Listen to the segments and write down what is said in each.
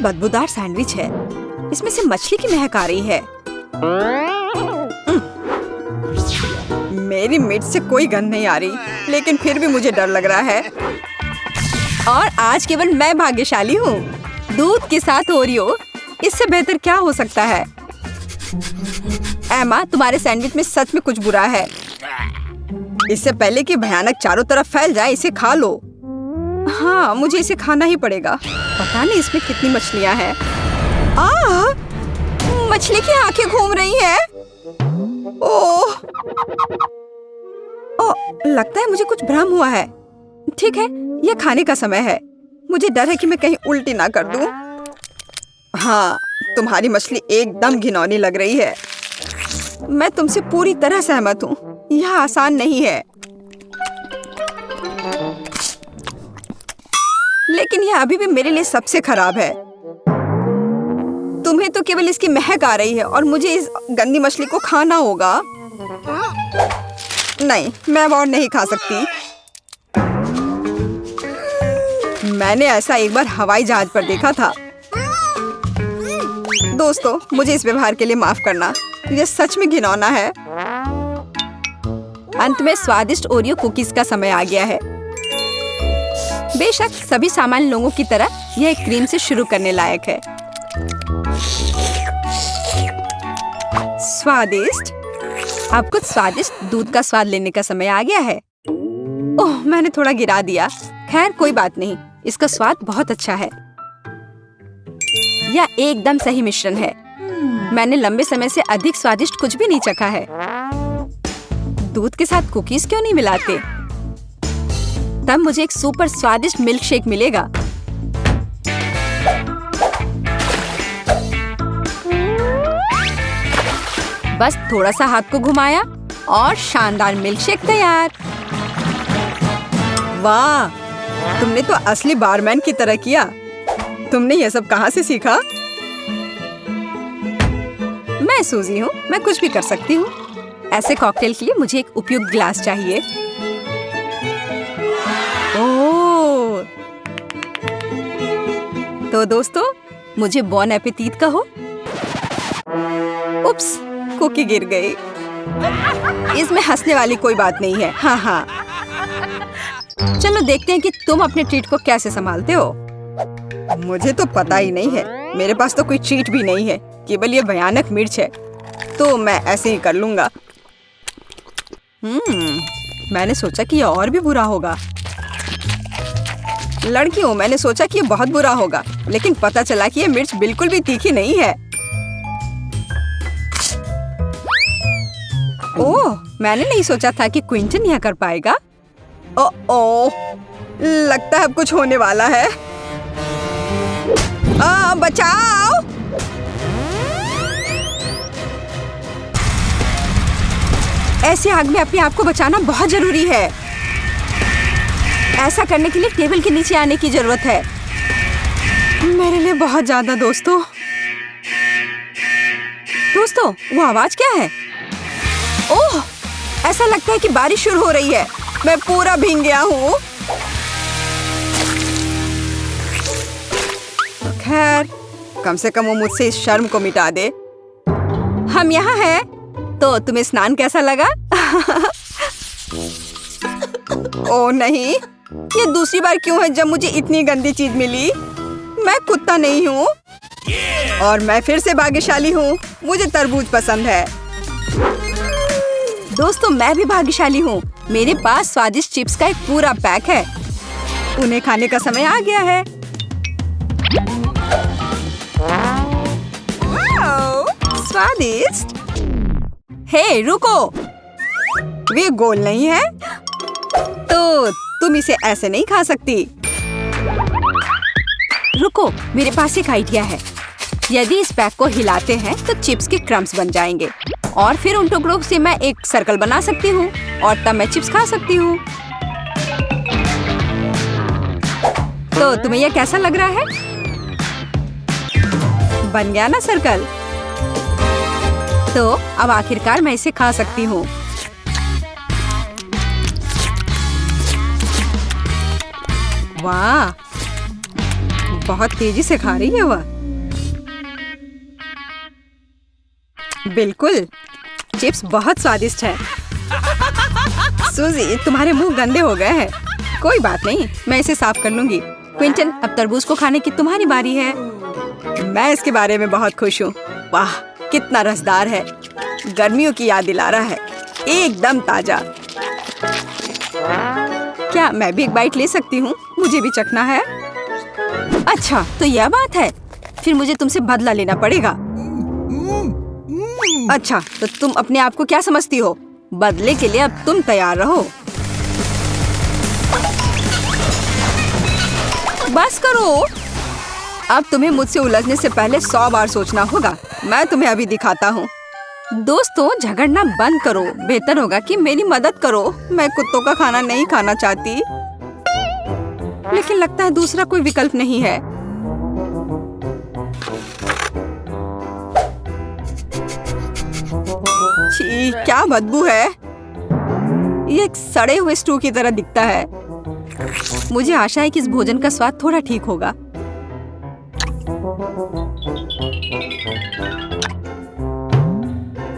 बदबूदार सैंडविच है। इसमें से मछली की महक आ रही है। मेरी मीट से कोई गंध नहीं आ रही, लेकिन फिर भी मुझे डर लग रहा है। और आज केवल मैं भाग्यशाली हूँ। दूध के साथ ओरियो, इससे बेहतर क्या हो सकता है? एमा, तुम्हारे सैंडविच में सच में कुछ बुरा है। इससे पहले कि भयानक चारों तरफ फैल जाए, इसे खा लो। हाँ, मुझे इसे खाना ही पड़ेगा। पता नहीं इसमें कितनी मछलियाँ हैं। मछली की आंखें घूम रही हैं। ओह, लगता है मुझे कुछ भ्रम हुआ है। ठीक है, यह खाने का समय है। मुझे डर है कि मैं कहीं उल्टी ना कर दूं। हाँ, तुम्हारी मछली एकदम घिनौनी लग रही है। मैं तुमसे पूरी तरह सहमत हूँ। यह आसान नहीं है, लेकिन यह अभी भी मेरे लिए सबसे खराब है। तुम्हें तो केवल इसकी महक आ रही है और मुझे इस गंदी मछली को खाना होगा। नहीं, मैं और नहीं खा सकती। मैंने ऐसा एक बार हवाई जहाज पर देखा था। दोस्तों, मुझे इस व्यवहार के लिए माफ करना। यह सच में घिनौना है। अंत में स्वादिष्ट ओरियो कुकीज का समय आ गया है। बेशक सभी सामान्य लोगों की तरह यह क्रीम से शुरू करने लायक है। स्वादिष्ट। अब कुछ स्वादिष्ट दूध का स्वाद लेने का समय आ गया है। ओह, मैंने थोड़ा गिरा दिया। खैर, कोई बात नहीं, इसका स्वाद बहुत अच्छा है। यह एकदम सही मिश्रण है। मैंने लंबे समय से अधिक स्वादिष्ट कुछ भी नहीं चखा है। दूध के साथ कुकीज क्यों नहीं मिलाते? तब मुझे एक सुपर स्वादिष्ट मिल्क शेक मिलेगा। बस थोड़ा सा हाथ को घुमाया और शानदार मिल्क शेक तैयार। वाह, तुमने तो असली बारमैन की तरह किया। तुमने ये सब कहाँ से सीखा? मैं सूजी हूँ, मैं कुछ भी कर सकती हूँ। ऐसे कॉकटेल के लिए मुझे एक उपयुक्त ग्लास चाहिए। ओह, तो दोस्तों, मुझे बॉन एपेटीट कहो। उप्स, कुकी गिर गई। इसमें हंसने वाली कोई बात नहीं है। हाँ हाँ, चलो देखते हैं कि तुम अपने ट्रीट को कैसे संभालते हो। मुझे तो पता ही नहीं है। मेरे पास तो कोई ट्रीट भी नहीं है, केवल ये भयानक मिर्च है। तो मैं ऐसे ही कर लूंगा। मैंने सोचा कि ये और भी बुरा होगा। लड़की हूँ, मैंने सोचा कि ये बहुत बुरा होगा, लेकिन पता चला कि ये मिर्च बिल्कुल भी तीखी नहीं है। ओह, मैंने नहीं सोचा था कि क्विंटन यह कर पाएगा। ओह, लगता है अब कुछ होने वाला है। बचाओ! ऐसी आग में अपने आप को बचाना बहुत जरूरी है। ऐसा करने के लिए टेबल के नीचे आने की जरूरत है। मेरे लिए बहुत ज्यादा। दोस्तों, वो आवाज क्या है? ओह, ऐसा लगता है कि बारिश शुरू हो रही है। मैं पूरा भीग गया हूँ। खैर, कम से कम वो मुझसे इस शर्म को मिटा दे। हम यहाँ हैं, तो तुम्हें स्नान कैसा लगा? ओह नहीं, ये दूसरी बार क्यों है जब मुझे इतनी गंदी चीज मिली? मैं कुत्ता नहीं हूँ और मैं फिर से भाग्यशाली हूँ। मुझे तरबूज पसंद है। दोस्तों, मैं भी भाग्यशाली हूँ। मेरे पास स्वादिष्ट चिप्स का एक पूरा पैक है। उन्हें खाने का समय आ गया है। स्वादिष्ट। हे, रुको, वे गोल नहीं है, तो तुम इसे ऐसे नहीं खा सकती। रुको, मेरे पास एक आइडिया है। यदि इस पैक को हिलाते हैं तो चिप्स के क्रम्स बन जाएंगे और फिर उन टुकड़ों से मैं एक सर्कल बना सकती हूँ और तब मैं चिप्स खा सकती हूँ। तो तुम्हें यह कैसा लग रहा है? बन गया ना सर्कल? तो अब आखिरकार मैं इसे खा सकती हूँ। वाह, बहुत तेजी से खा रही है वह। बिल्कुल, चिप्स बहुत स्वादिष्ट है। सूजी, तुम्हारे मुंह गंदे हो गए हैं। कोई बात नहीं, मैं इसे साफ कर लूंगी। क्विंटन, अब तरबूज को खाने की तुम्हारी बारी है। मैं इसके बारे में बहुत खुश हूँ। वाह, कितना रसदार है। गर्मियों की याद दिला रहा है, एकदम ताजा। क्या मैं भी एक बाइट ले सकती हूँ? मुझे भी चखना है। अच्छा, तो यह बात है। फिर मुझे तुमसे बदला लेना पड़ेगा। अच्छा, तो तुम अपने आप को क्या समझती हो? बदले के लिए अब तुम तैयार रहो। बस करो। अब तुम्हें मुझसे उलझने से पहले 100 बार सोचना होगा। मैं तुम्हें अभी दिखाता हूँ। दोस्तों, झगड़ना बंद करो। बेहतर होगा कि मेरी मदद करो। मैं कुत्तों का खाना नहीं खाना चाहती, लेकिन लगता है दूसरा कोई विकल्प नहीं है। छी, क्या बदबू है। ये एक सड़े हुए स्टू की तरह दिखता है। मुझे आशा है कि इस भोजन का स्वाद थोड़ा ठीक होगा।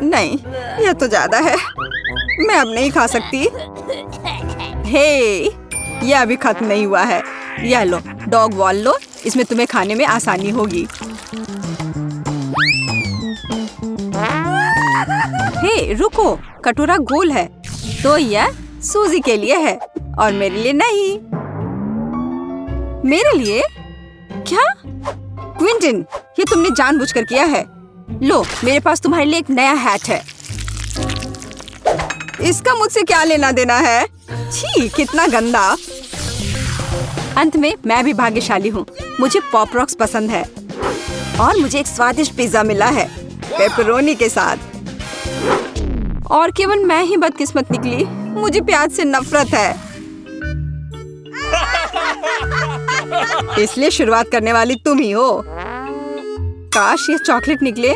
नहीं, यह तो ज्यादा है। मैं अब नहीं खा सकती। हे, यह अभी खत्म नहीं हुआ है। यह लो, डॉग वॉल लो। इसमें तुम्हें खाने में आसानी होगी। हे, रुको, कटोरा गोल है, तो यह सूजी के लिए है और मेरे लिए नहीं। मेरे लिए? क्या? क्विंटन, ये तुमने जानबूझकर किया है। लो, मेरे पास तुम्हारे लिए एक नया हैट है। इसका मुझसे क्या लेना देना है? छी, कितना गंदा। अंत में मैं भी भाग्यशाली हूँ। मुझे पॉप रॉक्स पसंद है और मुझे एक स्वादिष्ट पिज्जा मिला है, पेपरोनी के साथ। और केवल मैं ही बदकिस्मत निकली। मुझे प्याज से नफरत है। इसलिए शुरुआत करने वाली तुम ही हो। काश ये चॉकलेट निकले।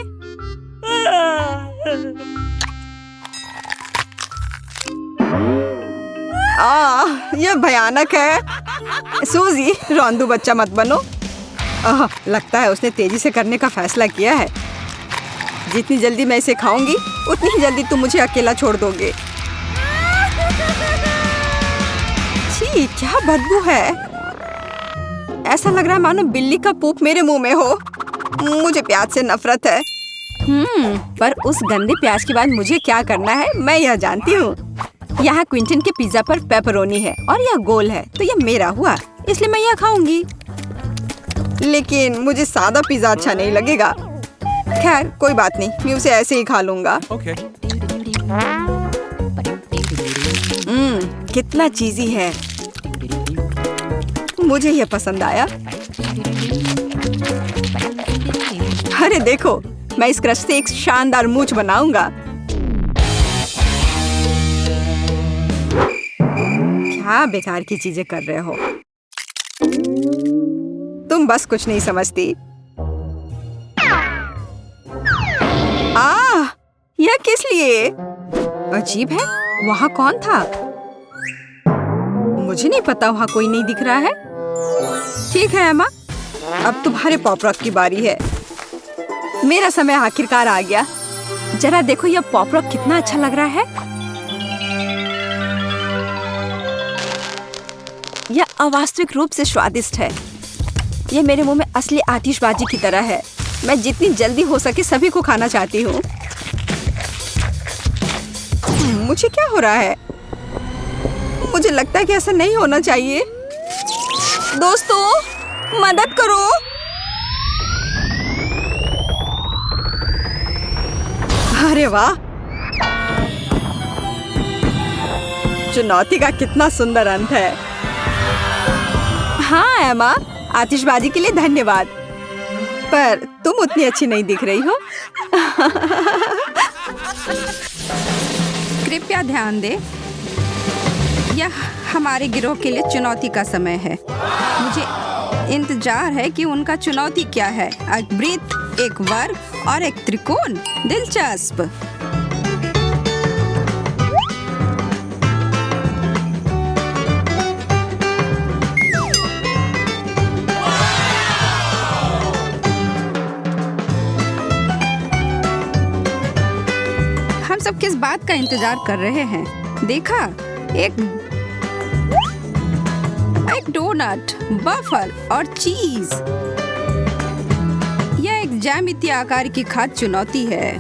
यह भयानक है। सूजी, रोंदू बच्चा मत बनो। लगता है उसने तेजी से करने का फैसला किया है। जितनी जल्दी मैं इसे खाऊंगी, उतनी ही जल्दी तुम मुझे अकेला छोड़ दोगे। छी, क्या बदबू है। ऐसा लग रहा है मानो बिल्ली का पूप मेरे मुंह में हो। मुझे प्याज से नफरत है। पर उस गंदे प्याज के बाद मुझे क्या करना है, मैं यह जानती हूँ। यहाँ क्विंटन के पिज्जा पर पेपरोनी है और यह गोल है, तो यह मेरा हुआ, इसलिए मैं यह खाऊंगी। लेकिन मुझे सादा पिज्जा अच्छा नहीं लगेगा। खैर, कोई बात नहीं, मैं उसे ऐसे ही खा लूंगा। कितना चीज़ी है। मुझे यह पसंद आया। अरे देखो, मैं इस क्रस्ट से एक शानदार मूंछ बनाऊंगा। क्या बेकार की चीजें कर रहे हो तुम, बस कुछ नहीं समझती। यह किस लिए? अजीब है, वहाँ कौन था? मुझे नहीं पता, वहाँ कोई नहीं दिख रहा है। ठीक है एमा, अब तुम्हारे पॉप रॉक की बारी है। मेरा समय आखिरकार आ गया। जरा देखो, यह पॉप रॉक कितना अच्छा लग रहा है। यह अवास्तविक रूप से स्वादिष्ट है। यह मेरे मुंह में असली आतिशबाजी की तरह है। मैं जितनी जल्दी हो सके सभी को खाना चाहती हूँ। मुझे क्या हो रहा है? मुझे लगता है कि ऐसा नहीं होना चाहिए। दोस्तों, मदद करो। अरे वाह, चुनौती का कितना सुंदर अंत है। हाँ एमा, आतिशबाजी के लिए धन्यवाद, पर तुम उतनी अच्छी नहीं दिख रही हो। कृपया ध्यान दें, यह हमारे गिरोह के लिए चुनौती का समय है। मुझे इंतजार है कि उनका चुनौती क्या है। एक वृत्त, एक वर्ग और एक त्रिकोण। दिलचस्प। सब किस बात का इंतजार कर रहे हैं? देखा, एक डोनट, वफल और चीज। यह एक ज्यामितीय आकार की खाद्य चुनौती है।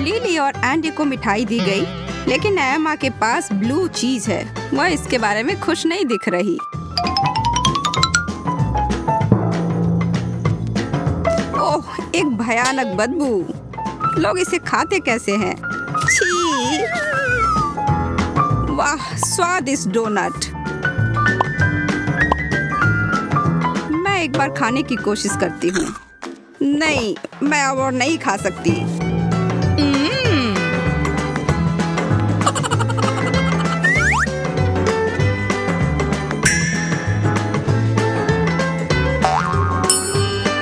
लिली और एंडी को मिठाई दी गई, लेकिन एमा के पास ब्लू चीज है। वह इसके बारे में खुश नहीं दिख रही। ओह, एक भयानक बदबू। लोग इसे खाते कैसे हैं? छी! वाह, स्वादिष्ट डोनट। मैं एक बार खाने की कोशिश करती हूँ। नहीं, मैं अब और नहीं खा सकती।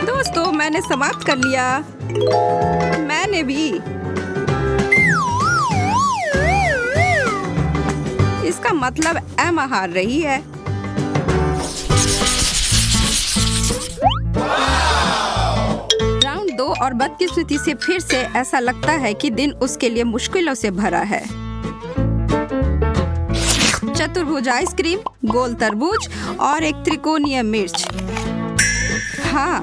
दोस्तों, मैंने समाप्त कर लिया। मैंने भी। इसका मतलब एमा हार रही है। राउंड 2 और बदकिस्मती से फिर से ऐसा लगता है कि दिन उसके लिए मुश्किलों से भरा है। चतुर्भुज आइसक्रीम, गोल तरबूज और एक त्रिकोणीय मिर्च। हाँ,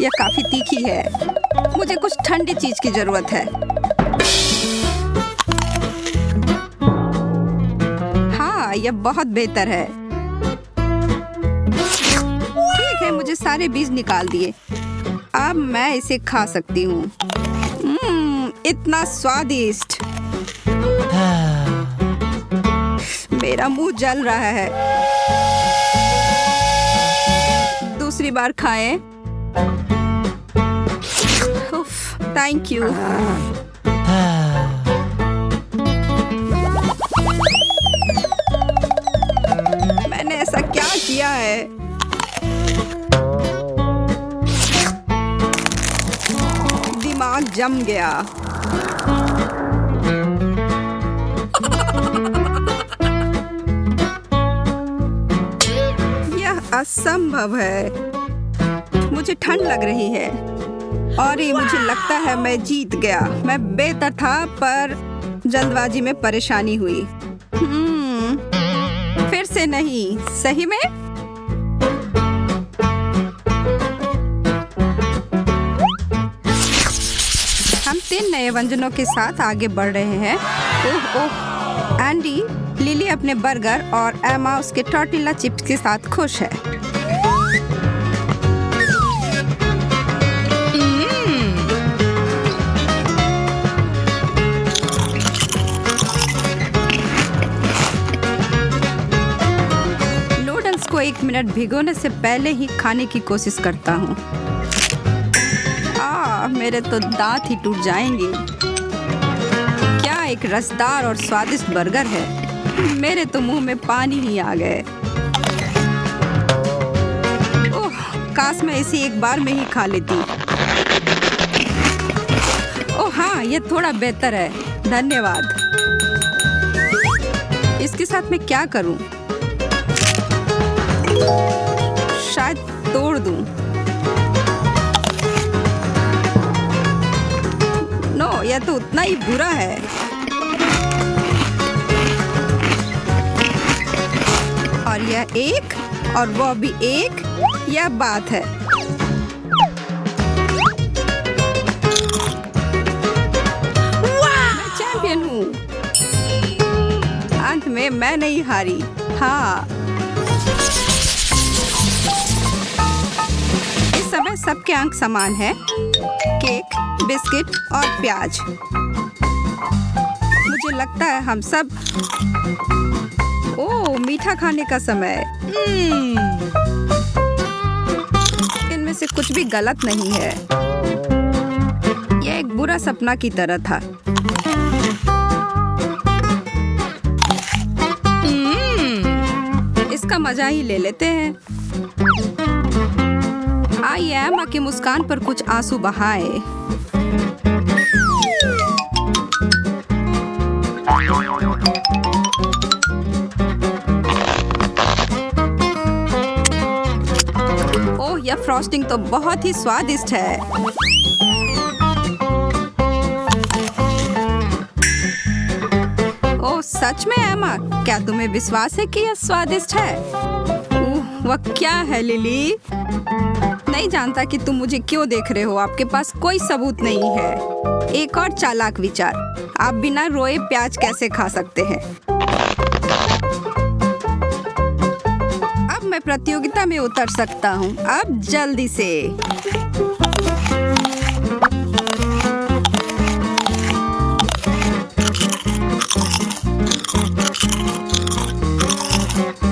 यह काफी तीखी है। मुझे कुछ ठंडी चीज की जरूरत है। हाँ, यह बहुत बेहतर है। ठीक है, मुझे सारे बीज निकाल दिए। अब मैं इसे खा सकती हूँ। इतना स्वादिष्ट। मेरा मुंह जल रहा है। दूसरी बार खाएं। Thank you. मैंने ऐसा क्या किया है? दिमाग जम गया। यह असंभव है। मुझे ठंड लग रही है और ये मुझे लगता है मैं जीत गया। मैं बेहतर था, पर जल्दबाजी में परेशानी हुई। फिर से नहीं। सही में? हम 3 नए व्यंजनों के साथ आगे बढ़ रहे हैं। ओह ओह, एंडी, लिली अपने बर्गर और एमा उसके टॉर्टिला चिप्स के साथ खुश है। नूडल्स को 1 मिनट भिगोने से पहले ही खाने की कोशिश करता हूँ। मेरे तो दांत ही टूट जाएंगे। क्या एक रसदार और स्वादिष्ट बर्गर है। मेरे तो मुंह में पानी ही आ गए। ओह, काश मैं इसे एक बार में ही खा लेती। ओह हाँ, ये थोड़ा बेहतर है। धन्यवाद। इसके साथ मैं क्या करूं? शायद तोड़ दूं। नो, यह तो उतना ही बुरा है। और यह एक और वो भी एक, यह बात है। मैं चैंपियन हूँ। अंत में मैं नहीं हारी। हाँ, इस समय सबके अंक समान हैं। केक, बिस्किट और प्याज। मुझे लगता है हम सब। ओह, मीठा खाने का समय। इनमें से कुछ भी गलत नहीं है। यह एक बुरा सपना की तरह था। इसका मजा ही ले लेते हैं। आइए एमा की मुस्कान पर कुछ आंसू बहाए। ओह, यह फ्रॉस्टिंग तो बहुत ही स्वादिष्ट है। ओह सच में एमा, क्या तुम्हें विश्वास है कि यह स्वादिष्ट है? वह क्या है लिली? नहीं जानता कि तुम मुझे क्यों देख रहे हो। आपके पास कोई सबूत नहीं है। एक और चालाक विचार, आप बिना रोए प्याज कैसे खा सकते हैं? अब मैं प्रतियोगिता में उतर सकता हूँ। अब जल्दी से।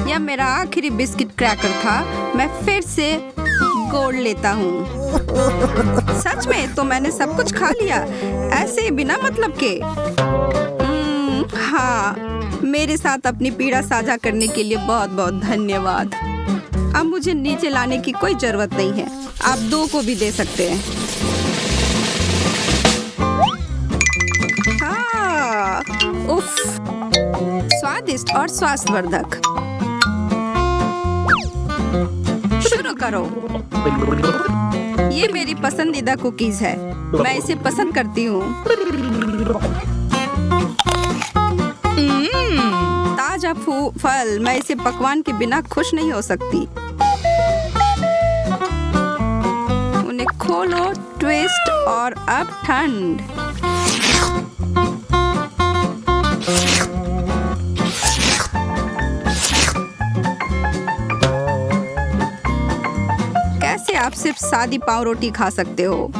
यह मेरा आखिरी बिस्किट क्रैकर था। मैं फिर से गोल्ड लेता हूँ। सच में? तो मैंने सब कुछ खा लिया ऐसे ही बिना मतलब के। हाँ, मेरे साथ अपनी पीड़ा साझा करने के लिए बहुत बहुत धन्यवाद। अब मुझे नीचे लाने की कोई जरूरत नहीं है। आप 2 को भी दे सकते हैं। हाँ, उफ, स्वादिष्ट और स्वास्थ्यवर्धक। शुरू करो। ये मेरी पसंदीदा कुकीज है। मैं इसे पसंद करती हूँ। ताजा फल। मैं इसे पकवान के बिना खुश नहीं हो सकती। उन्हें खोलो, ट्विस्ट और अब ठंड। आप सिर्फ सादी पाव रोटी खा सकते हो।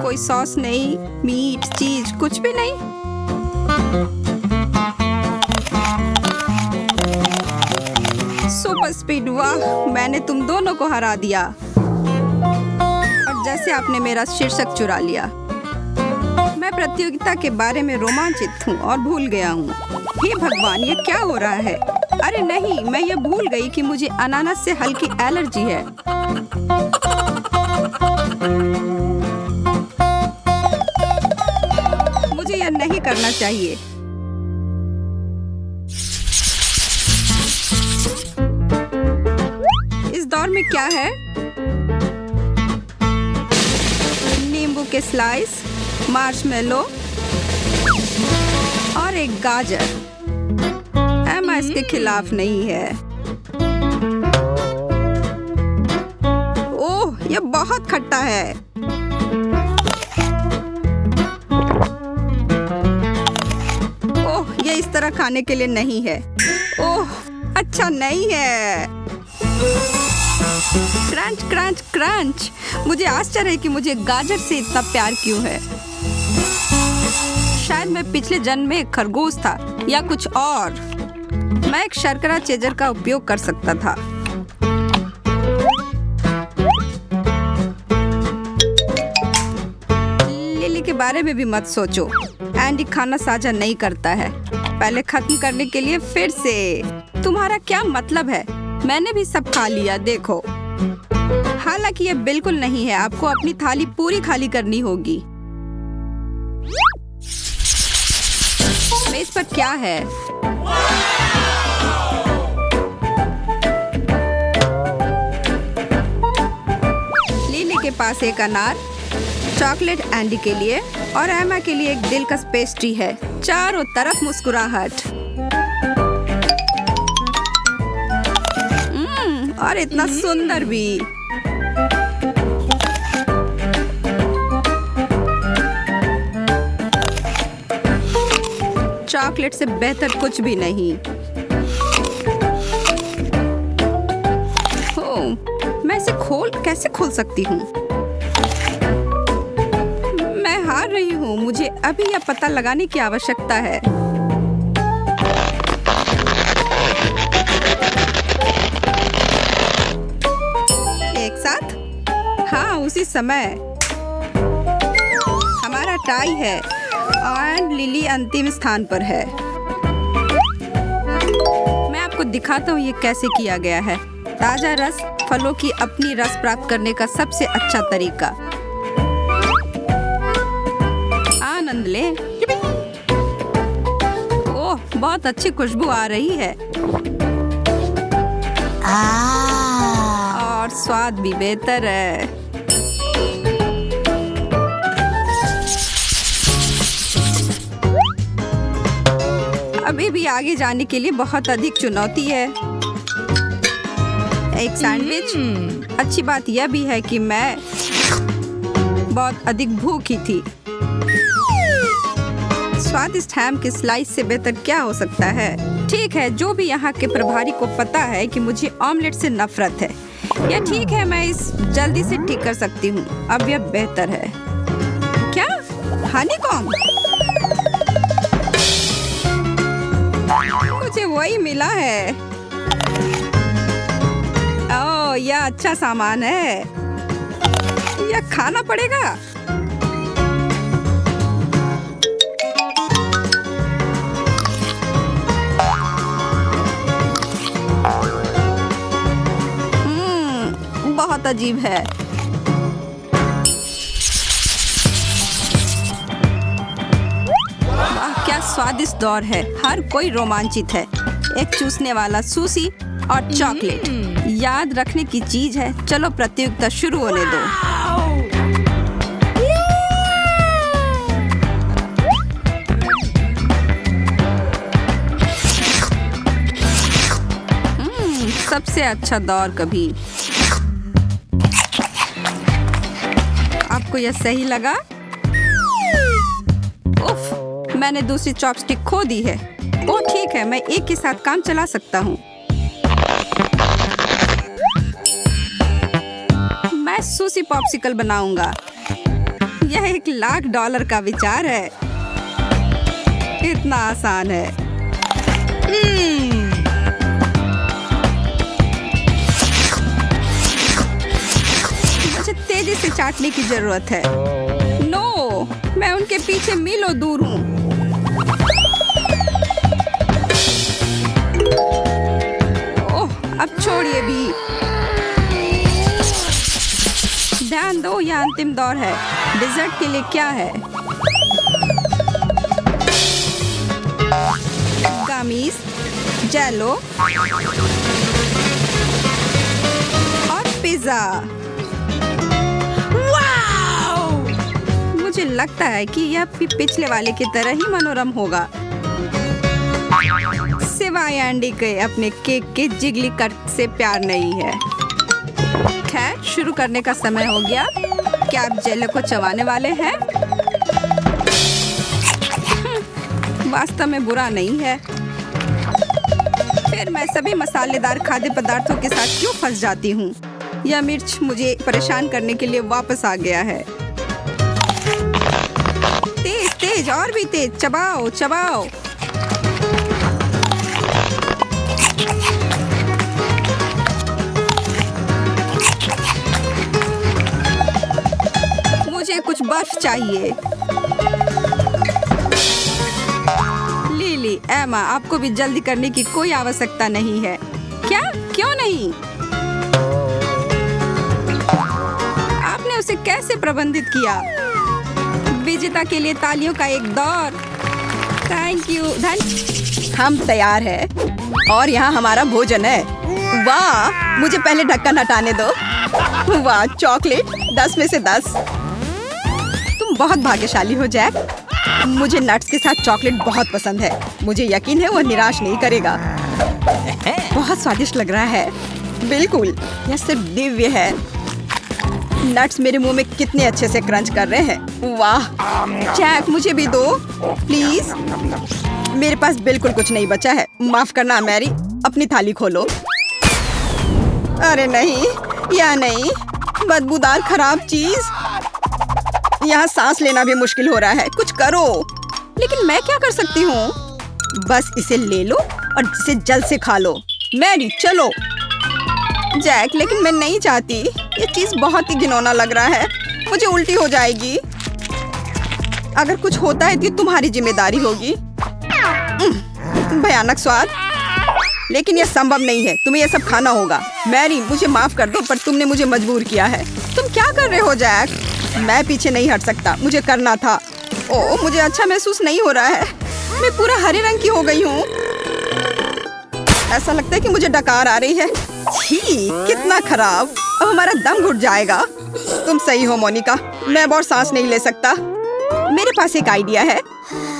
कोई सॉस नहीं, मीट, चीज कुछ भी नहीं। सुपर स्पीड, वाह, मैंने तुम दोनों को हरा दिया। और जैसे आपने मेरा शीर्षक चुरा लिया। मैं प्रतियोगिता के बारे में रोमांचित हूँ और भूल गया हूँ। हे भगवान, ये क्या हो रहा है? अरे नहीं, मैं ये भूल गई कि मुझे अनानास से हल्की एलर्जी है। मुझे यह नहीं करना चाहिए। इस दौर में क्या है? नींबू के स्लाइस, मार्शमेलो और एक गाजर। एमा इसके खिलाफ नहीं है। ओह, यह बहुत खट्टा है। ओह, यह इस तरह खाने के लिए नहीं है। ओह, अच्छा नहीं है। Crunch crunch crunch. मुझे आश्चर्य है कि मुझे गाजर से इतना प्यार क्यों है। शायद मैं पिछले जन्म में एक खरगोश था या कुछ और। मैं एक शर्करा चेजर का उपयोग कर सकता था। लिली के बारे में भी मत सोचो। एंडी खाना साझा नहीं करता है। पहले खत्म करने के लिए फिर से। तुम्हारा क्या मतलब है? मैंने भी सब खा लिया, देखो। हालांकि ये बिल्कुल नहीं है। आपको अपनी थाली पूरी खाली करनी होगी। मेज पर क्या है? लिली के पास एक अनार, चॉकलेट एंडी के लिए और एमा के लिए एक दिलकश पेस्ट्री है। चारों तरफ मुस्कुराहट। और इतना सुंदर भी। चॉकलेट से बेहतर कुछ भी नहीं। मैं इसे कैसे खोल सकती हूँ? मैं हार रही हूँ। मुझे अभी यह पता लगाने की आवश्यकता है। एक साथ? हाँ, उसी समय। हमारा टाई है और लिली अंतिम स्थान पर है। मैं आपको दिखाता हूँ ये कैसे किया गया है। ताजा रस फलों की अपनी रस प्राप्त करने का सबसे अच्छा तरीका। आनंद ले। ओह, बहुत अच्छी खुशबू आ रही है। और स्वाद भी बेहतर है। अभी भी आगे जाने के लिए बहुत अधिक चुनौती है। एक सैंडविच। अच्छी बात यह भी है कि मैं बहुत अधिक भूखी थी। स्वादिष्ट हैम के स्लाइस से बेहतर क्या हो सकता है? ठीक है, जो भी यहाँ के प्रभारी को पता है कि मुझे ऑमलेट से नफरत है। यह ठीक है, मैं इस जल्दी से ठीक कर सकती हूँ। अब यह बेहतर है। क्या? हनीकॉम्ब? मुझे वही मिला है। ओह, यह अच्छा सामान है। यह खाना पड़ेगा। बहुत अजीब है। वाह, क्या स्वादिष्ट दौर है। हर कोई रोमांचित है। एक चूसने वाला सुशी और चॉकलेट याद रखने की चीज है। चलो प्रतियोगिता शुरू होने दो। सबसे अच्छा दौर कभी। आपको यह सही लगा? उफ, मैंने दूसरी चॉपस्टिक खो दी है। ओह ठीक है, मैं एक के साथ काम चला सकता हूँ। मैं सुशी पॉप्सिकल बनाऊंगा। यह $1,00,000 का विचार है। इतना आसान है। मुझे तेजी से चाटने की जरूरत है। नो, मैं उनके पीछे मीलों दूर हूँ। ओह, अब छोड़िए भी। ध्यान दो, यह अंतिम दौर है। डिजर्ट के लिए क्या है? गामीज, जेलो और पिज्जा। मुझे लगता है कि यह भी पिछले वाले की तरह ही मनोरम होगा, सिवाय एंडी के अपने केक के जिगली कट से प्यार नहीं है। खैर, शुरू करने का समय हो गया। क्या आप जेलो को चबाने वाले हैं? वास्तव में बुरा नहीं है। फिर मैं सभी मसालेदार खाद्य पदार्थों के साथ क्यों फंस जाती हूँ? यह मिर्च मुझे परेशान करने के लिए वापस आ गया है। तेज तेज, और भी तेज। चबाओ चबाओ। मुझे कुछ बर्फ चाहिए। लिली, एमा, आपको भी जल्दी करने की कोई आवश्यकता नहीं है। क्या? क्यों नहीं? आपने उसे कैसे प्रबंधित किया? विजेता के लिए तालियों का एक दौर। Thank you. हम तैयार हैं और यहाँ हमारा भोजन है। वाह, मुझे पहले ढक्कन हटाने दो। वाह, चॉकलेट 10 में से 10। तुम बहुत भाग्यशाली हो जैक। मुझे नट्स के साथ चॉकलेट बहुत पसंद है। मुझे यकीन है वह निराश नहीं करेगा। बहुत स्वादिष्ट लग रहा है। बिल्कुल, यह सिर्फ दिव्य है। नट्स मेरे मुंह में कितने अच्छे से क्रंच कर रहे हैं। वाह जैक, मुझे भी दो प्लीज। मेरे पास बिल्कुल कुछ नहीं बचा है। माफ करना मैरी, अपनी थाली खोलो। अरे नहीं, या नहीं, बदबूदार खराब चीज। यहाँ सांस लेना भी मुश्किल हो रहा है। कुछ करो। लेकिन मैं क्या कर सकती हूँ? बस इसे ले लो और इसे जल्द से खा लो। मैरी चलो। जैक, लेकिन मैं नहीं चाहती। ये चीज बहुत ही घिनौना लग रहा है। मुझे उल्टी हो जाएगी। अगर कुछ होता है तो तुम्हारी जिम्मेदारी होगी। भयानक स्वाद। लेकिन यह संभव नहीं है। तुम्हें यह सब खाना होगा। मैरी, मुझे माफ कर दो, पर तुमने मुझे मजबूर किया है। तुम क्या कर रहे हो जैक? मैं पीछे नहीं हट सकता। मुझे करना था। ओह, मुझे अच्छा महसूस नहीं हो रहा है। मैं पूरा हरे रंग की हो गई हूँ। ऐसा लगता है कि मुझे डकार आ रही है। छी, कितना खराब। अब हमारा दम घुट जाएगा। तुम सही हो मोनिका, मैं अब और सांस नहीं ले सकता। मेरे पास एक आइडिया है।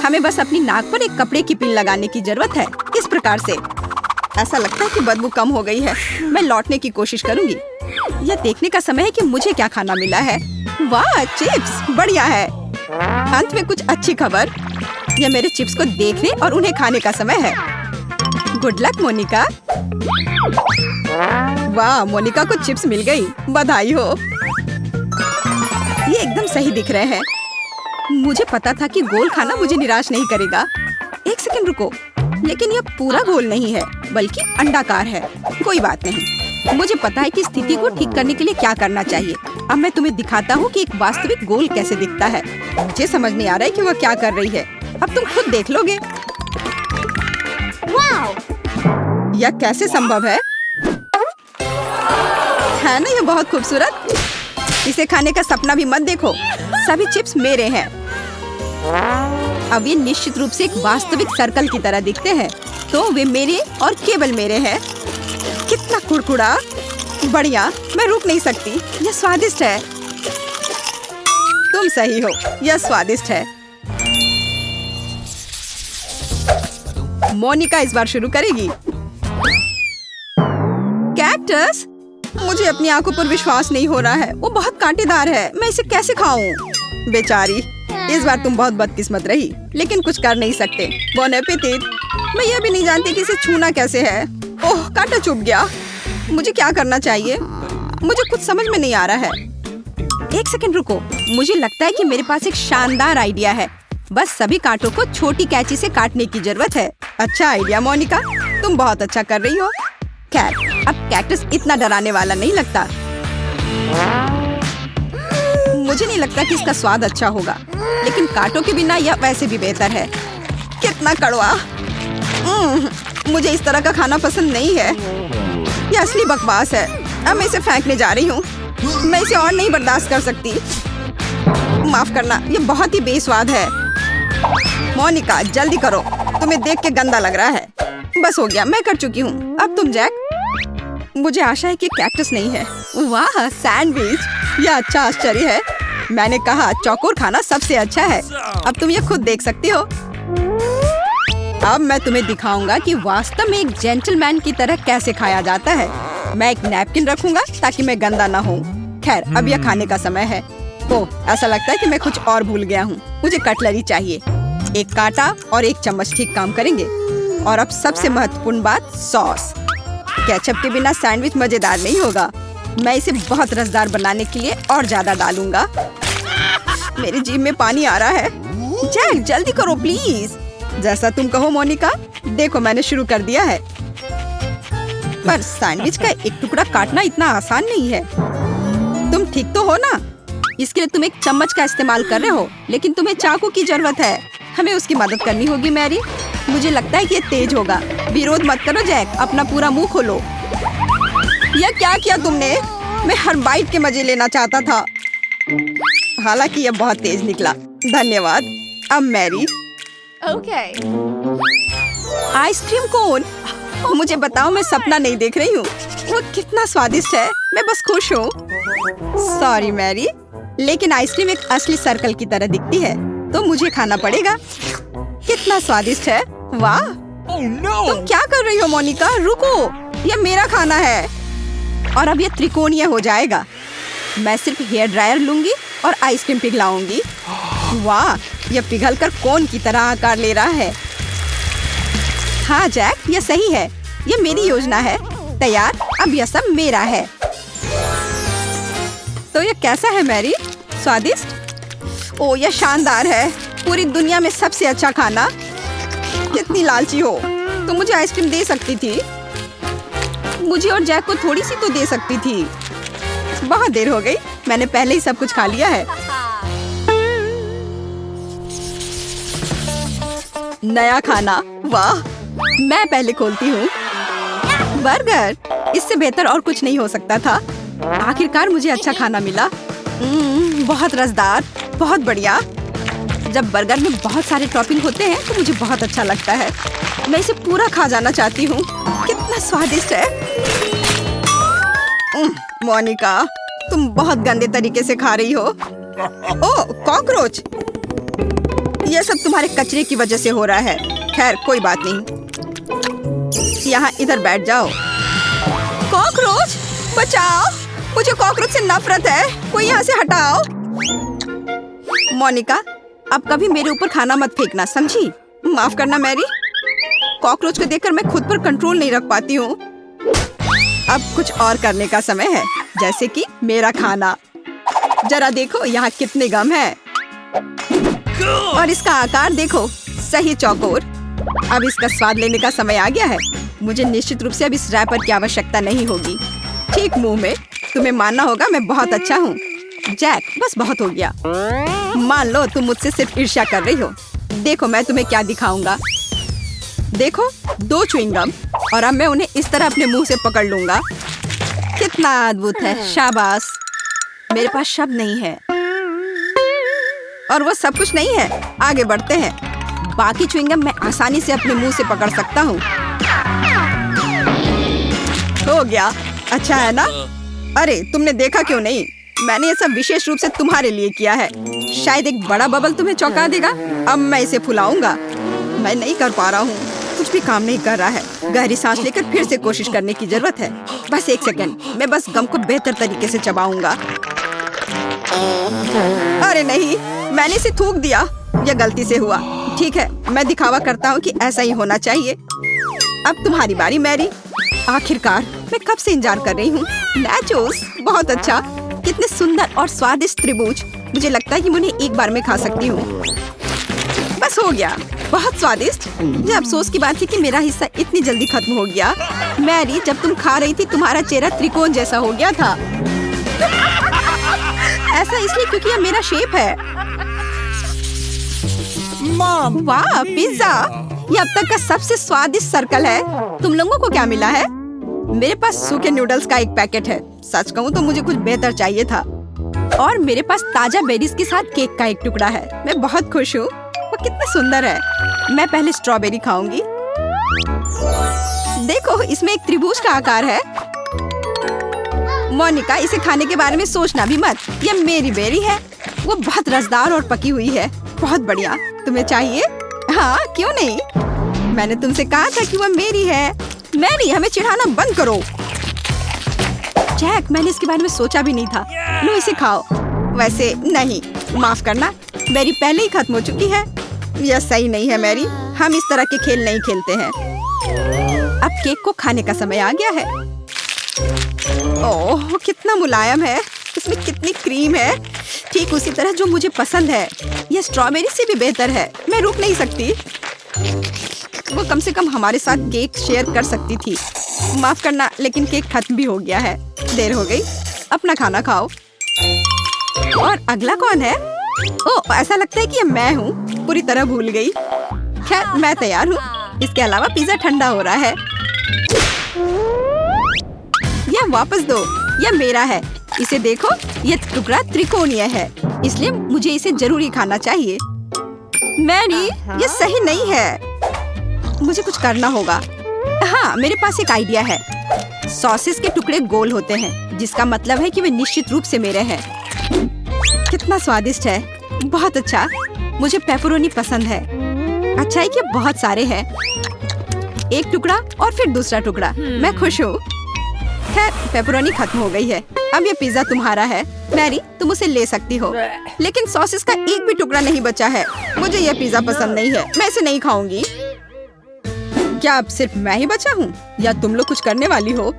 हमें बस अपनी नाक पर एक कपड़े की पिन लगाने की जरूरत है, इस प्रकार से। ऐसा लगता है कि बदबू कम हो गई है। मैं लौटने की कोशिश करूंगी। यह देखने का समय है कि मुझे क्या खाना मिला है। वाह, चिप्स, बढ़िया है। अंत में कुछ अच्छी खबर। यह मेरे चिप्स को देखने और उन्हें खाने का समय है। Good luck Monica. वाह, मोनिका को चिप्स मिल गई, बधाई हो। ये एकदम सही दिख रहे हैं। मुझे पता था कि गोल खाना मुझे निराश नहीं करेगा। एक सेकंड रुको, लेकिन यह पूरा गोल नहीं है बल्कि अंडाकार है। कोई बात नहीं, मुझे पता है कि स्थिति को ठीक करने के लिए क्या करना चाहिए। अब मैं तुम्हें दिखाता हूँ कि एक वास्तविक गोल कैसे दिखता है। मुझे समझ नहीं आ रहा है कि वह क्या कर रही है। अब तुम खुद देख लोगे। वाव! यह कैसे संभव है ना? यह बहुत खूबसूरत। इसे खाने का सपना भी मत देखो। सभी चिप्स मेरे हैं। अब ये निश्चित रूप से एक वास्तविक सर्कल की तरह दिखते हैं, तो वे मेरे और केवल मेरे हैं। कितना कुड़कुड़ा, बढ़िया, मैं रुक नहीं सकती। यह स्वादिष्ट है। तुम सही हो, यह स्वादिष्ट है। मोनिका इस बार शुरू करेगी। कैक्टस, मुझे अपनी आंखों पर विश्वास नहीं हो रहा है। वो बहुत कांटेदार है। मैं इसे कैसे खाऊं? बेचारी, इस बार तुम बहुत बदकिस्मत रही, लेकिन कुछ कर नहीं सकते। Bone appétit. मैं यह भी नहीं जानती कि इसे छूना कैसे है। ओह, कांटा चुभ गया। मुझे क्या करना चाहिए? मुझे कुछ समझ में नहीं आ रहा है। एक सेकंड रुको, मुझे लगता है कि मेरे पास एक शानदार आइडिया है। बस सभी कांटों को छोटी कैंची से काटने की जरूरत है। अच्छा आइडिया मोनिका, तुम बहुत अच्छा कर रही हो। खैर, अब कैक्टस इतना डराने वाला नहीं लगता। मुझे नहीं लगता कि इसका स्वाद अच्छा होगा, लेकिन कांटों के बिना यह वैसे भी बेहतर है। कितना कड़वा। मुझे इस तरह का खाना पसंद नहीं है। यह असली बकवास है। अब मैं इसे फेंकने जा रही हूँ। मैं इसे और नहीं बर्दाश्त कर सकती। माफ करना, यह बहुत ही बेस्वाद है। मोनिका, जल्दी करो, तुम्हें देख के गंदा लग रहा है। बस हो गया, मैं कर चुकी हूँ। अब तुम जैक। मुझे आशा है कि कैक्टस नहीं है। वाह, सैंडविच, यह अच्छा आश्चर्य है। मैंने कहा चौकोर खाना सबसे अच्छा है। अब तुम ये खुद देख सकती हो। अब मैं तुम्हें दिखाऊंगा कि वास्तव में एक जेंटलमैन की तरह कैसे खाया जाता है। मैं एक नैपकिन रखूंगा ताकि मैं गंदा ना हूँ। खैर, अब यह खाने का समय है। ओह, ऐसा लगता है कि मैं कुछ और भूल गया हूँ। मुझे कटलरी चाहिए। एक कांटा और एक चम्मच ठीक काम करेंगे। और अब सबसे महत्वपूर्ण बात, सॉस। केचप के बिना सैंडविच मजेदार नहीं होगा। मैं इसे बहुत रसदार बनाने के लिए और ज्यादा डालूंगा। मेरी जीभ में पानी आ रहा है। जैक, जल्दी करो प्लीज। जैसा तुम कहो मोनिका। देखो, मैंने शुरू कर दिया है। पर सैंडविच का एक टुकड़ा काटना इतना आसान नहीं है। तुम ठीक तो हो ना? इसके लिए तुम एक चम्मच का इस्तेमाल कर रहे हो, लेकिन तुम्हें चाकू की जरूरत है। हमें उसकी मदद करनी होगी मैरी। मुझे लगता है कि ये तेज होगा। विरोध मत करो जैक, अपना पूरा मुंह खोलो। यह क्या किया तुमने? मैं हर बाइट के मजे लेना चाहता था। हालांकि यह बहुत तेज निकला। धन्यवाद। अब मैरी। ओके। Ice cream cone. मुझे बताओ, मैं सपना नहीं देख रही हूँ। वो कितना स्वादिष्ट है। मैं बस खुश हूँ। सॉरी मैरी, लेकिन आइसक्रीम एक असली सर्कल की तरह दिखती है, तो मुझे खाना पड़ेगा। कितना स्वादिष्ट है। वाह। तुम क्या कर रही हो मोनिका? रुको, यह मेरा खाना है। और अब यह त्रिकोणीय हो जाएगा। मैं सिर्फ हेयर ड्रायर लूंगी और आइसक्रीम पिघलाऊंगी। वाह, यह पिघलकर कोन की तरह आकार ले रहा है। हाँ जैक, यह सही है। यह मेरी योजना है। तैयार, अब यह सब मेरा है। तो यह कैसा है मैरी? स्वादिष्ट? ओ, यह शानदार है। पूरी दुनिया में सबसे अच्छा खाना। कितनी लालची हो। तो मुझे आइसक्रीम दे सकती थी। मुझे और जैक को थोड़ी सी तो दे सकती थी। बहुत देर हो गई, मैंने पहले ही सब कुछ खा लिया है। नया खाना, वाह। मैं पहले खोलती हूँ। बर्गर, इससे बेहतर और कुछ नहीं हो सकता था। आखिरकार मुझे अच्छा खाना मिला। बहुत रसदार, बहुत बढ़िया। जब बर्गर में बहुत सारे टॉपिंग होते हैं तो मुझे बहुत अच्छा लगता है। मैं इसे पूरा खा जाना चाहती हूँ। कितना कितना स्वादिष्ट है। मोनिका, तुम बहुत गंदे तरीके से खा रही हो। ओह, कॉकरोच! यह सब तुम्हारे कचरे की वजह से हो रहा है। खैर, कोई बात नहीं। यहाँ इधर बैठ जाओ। कॉकरोच, बचाओ! मुझे कॉकरोच से नफरत है। कोई यहाँ से हटाओ। मोनिका, अब कभी मेरे ऊपर खाना मत फेंकना, समझी? माफ करना मैरी। कॉकरोच को देखकर मैं खुद पर कंट्रोल नहीं रख पाती हूँ। अब कुछ और करने का समय है, जैसे कि मेरा खाना। जरा देखो यहाँ कितने गम है और इसका आकार देखो, सही चौकोर। अब इसका स्वाद लेने का समय आ गया है। मुझे निश्चित रूप से अब इस रैपर की आवश्यकता नहीं होगी। ठीक मुंह में। तुम्हें मानना होगा मैं बहुत अच्छा हूँ। जैक, बस बहुत हो गया। मान लो तुम मुझसे सिर्फ ईर्ष्या कर रही हो। देखो मैं तुम्हें क्या दिखाऊंगा। देखो, 2 च्युइंगम और अब मैं उन्हें इस तरह अपने मुंह से पकड़ लूंगा। कितना अद्भुत है, शाबाश। मेरे पास शब्द नहीं है और वो सब कुछ नहीं है। आगे बढ़ते हैं। बाकी च्युइंगम मैं आसानी से अपने मुंह से पकड़ सकता हूँ। हो गया, अच्छा है ना? अरे, तुमने देखा क्यों नहीं? मैंने ये सब विशेष रूप से तुम्हारे लिए किया है। शायद एक बड़ा बबल तुम्हें चौंका देगा। अब मैं इसे फुलाऊंगा। मैं नहीं कर पा रहा हूँ, कुछ भी काम नहीं कर रहा है। गहरी सांस लेकर फिर से कोशिश करने की जरूरत है। बस 1 सेकंड, मैं बस गम को बेहतर तरीके से चबाऊंगा। अरे नहीं, मैंने इसे थूक दिया। यह गलती से हुआ। ठीक है, मैं दिखावा करता हूँ कि ऐसा ही होना चाहिए। अब तुम्हारी बारी मैरी। आखिरकार, मैं कब से इंतजार कर रही हूँ। नाचोस, बहुत अच्छा। कितने सुंदर और स्वादिष्ट त्रिभुज। मुझे लगता है कि मैं उन्हें एक बार में खा सकती हूँ। बस हो गया, बहुत स्वादिष्ट। मुझे अफसोस की बात है कि मेरा हिस्सा इतनी जल्दी खत्म हो गया। मैरी, जब तुम खा रही थी तुम्हारा चेहरा त्रिकोण जैसा हो गया था। ऐसा इसलिए क्योंकि यह मेरा शेप है। वाह, पिज्जा! यह अब तक का सबसे स्वादिष्ट सर्कल है। तुम लोगों को क्या मिला है? मेरे पास सूखे नूडल्स का एक पैकेट है। सच कहूँ तो मुझे कुछ बेहतर चाहिए था। और मेरे पास ताजा बेरीज के साथ केक का एक टुकड़ा है। मैं बहुत खुश हूँ। वो कितना सुंदर है। मैं पहले स्ट्रॉबेरी खाऊंगी। देखो, इसमें एक त्रिभुज का आकार है। मोनिका, इसे खाने के बारे में सोचना भी मत। यह मेरी बेरी है। वो बहुत रसदार और पकी हुई है। बहुत बढ़िया। तुम्हें चाहिए? हाँ, क्यों नहीं? मैंने तुमसे कहा था कि वह मेरी है। मैरी, हमें चिढ़ाना बंद करो। जैक, मैंने इसके बारे में सोचा भी नहीं था। लो, इसे खाओ। वैसे नहीं, माफ करना, मेरी पहले ही खत्म हो चुकी है। यह सही नहीं है मैरी। हम इस तरह के खेल नहीं खेलते हैं। अब केक को खाने का समय आ गया है। ओह, कितना मुलायम है। इसमें कितनी क्रीम है। ठीक उसी तरह जो मुझे पसंद है। यह स्ट्रॉबेरी से भी बेहतर है। मैं रुक नहीं सकती। वो कम से कम हमारे साथ केक शेयर कर सकती थी। माफ करना, लेकिन केक खत्म भी हो गया है। देर हो गई। अपना खाना खाओ। और अगला कौन है? ओह, ऐसा लगता है कि ये मैं हूँ। पूरी तरह भूल गई। खैर, मैं तैयार हूँ। इसके अलावा पिज्जा ठंडा हो रहा है। यह वापस दो। यह मेरा है। इसे देखो, यह टुकड़ा त्रिकोणीय है, इसलिए मुझे इसे जरूर ही खाना चाहिए। मैरी, यह सही नहीं है। मुझे कुछ करना होगा। हाँ, मेरे पास एक आइडिया है। सॉसेस के टुकड़े गोल होते हैं, जिसका मतलब है कि वे निश्चित रूप से मेरे हैं। कितना स्वादिष्ट है। बहुत अच्छा। मुझे पेपरोनी पसंद है। अच्छा है कि बहुत सारे हैं। एक टुकड़ा और फिर दूसरा टुकड़ा। मैं खुश हूँ। खैर, पेपरोनी खत्म हो गई है। अब ये पिज्जा तुम्हारा है। मैरी, तुम उसे ले सकती हो, लेकिन सॉसेस का एक भी टुकड़ा नहीं बचा है। मुझे यह पिज्जा पसंद नहीं है। मैं इसे नहीं खाऊंगी। क्या अब सिर्फ मैं ही बचा हूँ या तुम लोग कुछ करने वाली हो?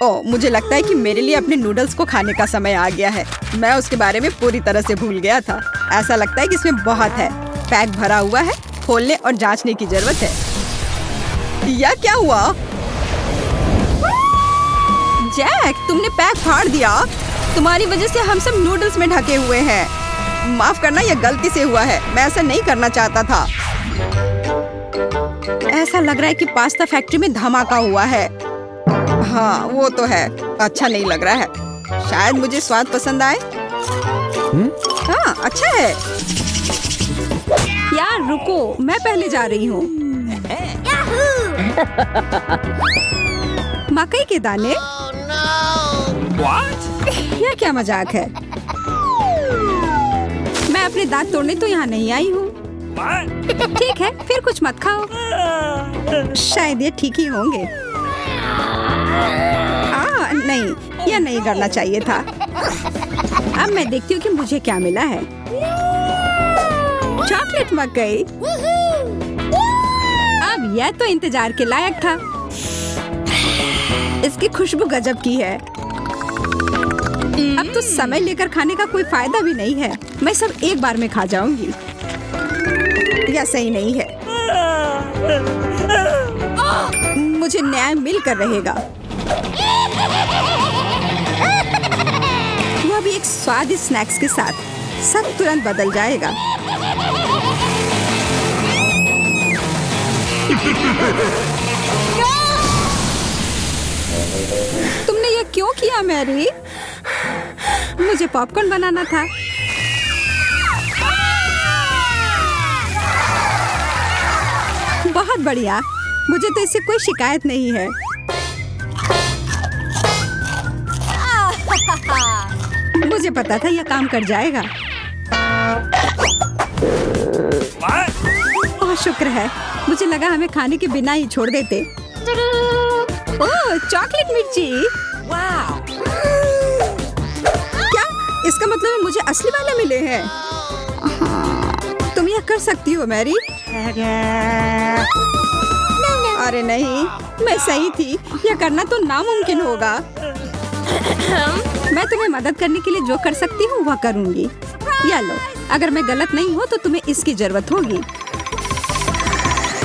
ओह, मुझे लगता है कि मेरे लिए अपने नूडल्स को खाने का समय आ गया है। मैं उसके बारे में पूरी तरह से भूल गया था। ऐसा लगता है कि इसमें बहुत है। पैक भरा हुआ है। खोलने और जांचने की जरूरत है। यह क्या हुआ? जैक, तुमने पैक फाड़ दिया। तुम्हारी वजह से हम सब नूडल्स में ढके हुए हैं। माफ करना, यह गलती से हुआ है। मैं ऐसा नहीं करना चाहता था। ऐसा लग रहा है कि पास्ता फैक्ट्री में धमाका हुआ है। हाँ, वो तो है। अच्छा नहीं लग रहा है। शायद मुझे स्वाद पसंद आए। हाँ, अच्छा है। यार रुको, मैं पहले जा रही हूँ। मकई के दाने? यह क्या मजाक है? मैं अपने दांत तोड़ने तो यहाँ नहीं आई हूँ। ठीक है, फिर कुछ मत खाओ। शायद ये ठीक ही होंगे। नहीं, यह नहीं करना चाहिए था। अब मैं देखती हूँ कि मुझे क्या मिला है। चॉकलेट मकई। अब यह तो इंतजार के लायक था। इसकी खुशबू गजब की है। अब तो समय लेकर खाने का कोई फायदा भी नहीं है। मैं सब एक बार में खा जाऊंगी। यह सही नहीं है। मुझे न्याय मिलकर रहेगा। वह भी एक स्वादिष्ट स्नैक्स के साथ। सब तुरंत बदल जाएगा। तुमने ये क्यों किया मैरी? मुझे पॉपकॉर्न बनाना था। बहुत बढ़िया। मुझे तो इससे कोई शिकायत नहीं है। मुझे पता था यह काम कर जाएगा। ओह, शुक्र है। मुझे लगा हमें खाने के बिना ही छोड़ देते। ओह, चॉकलेट मिर्ची। क्या? इसका मतलब है मुझे असली वाले मिले हैं। तुम यह कर सकती हो मैरी। अरे नहीं, मैं सही थी। यह करना तो नामुमकिन होगा। मैं तुम्हें मदद करने के लिए जो कर सकती हूँ वह करूँगी। या लो, अगर मैं गलत नहीं हूँ तो तुम्हें इसकी जरूरत होगी।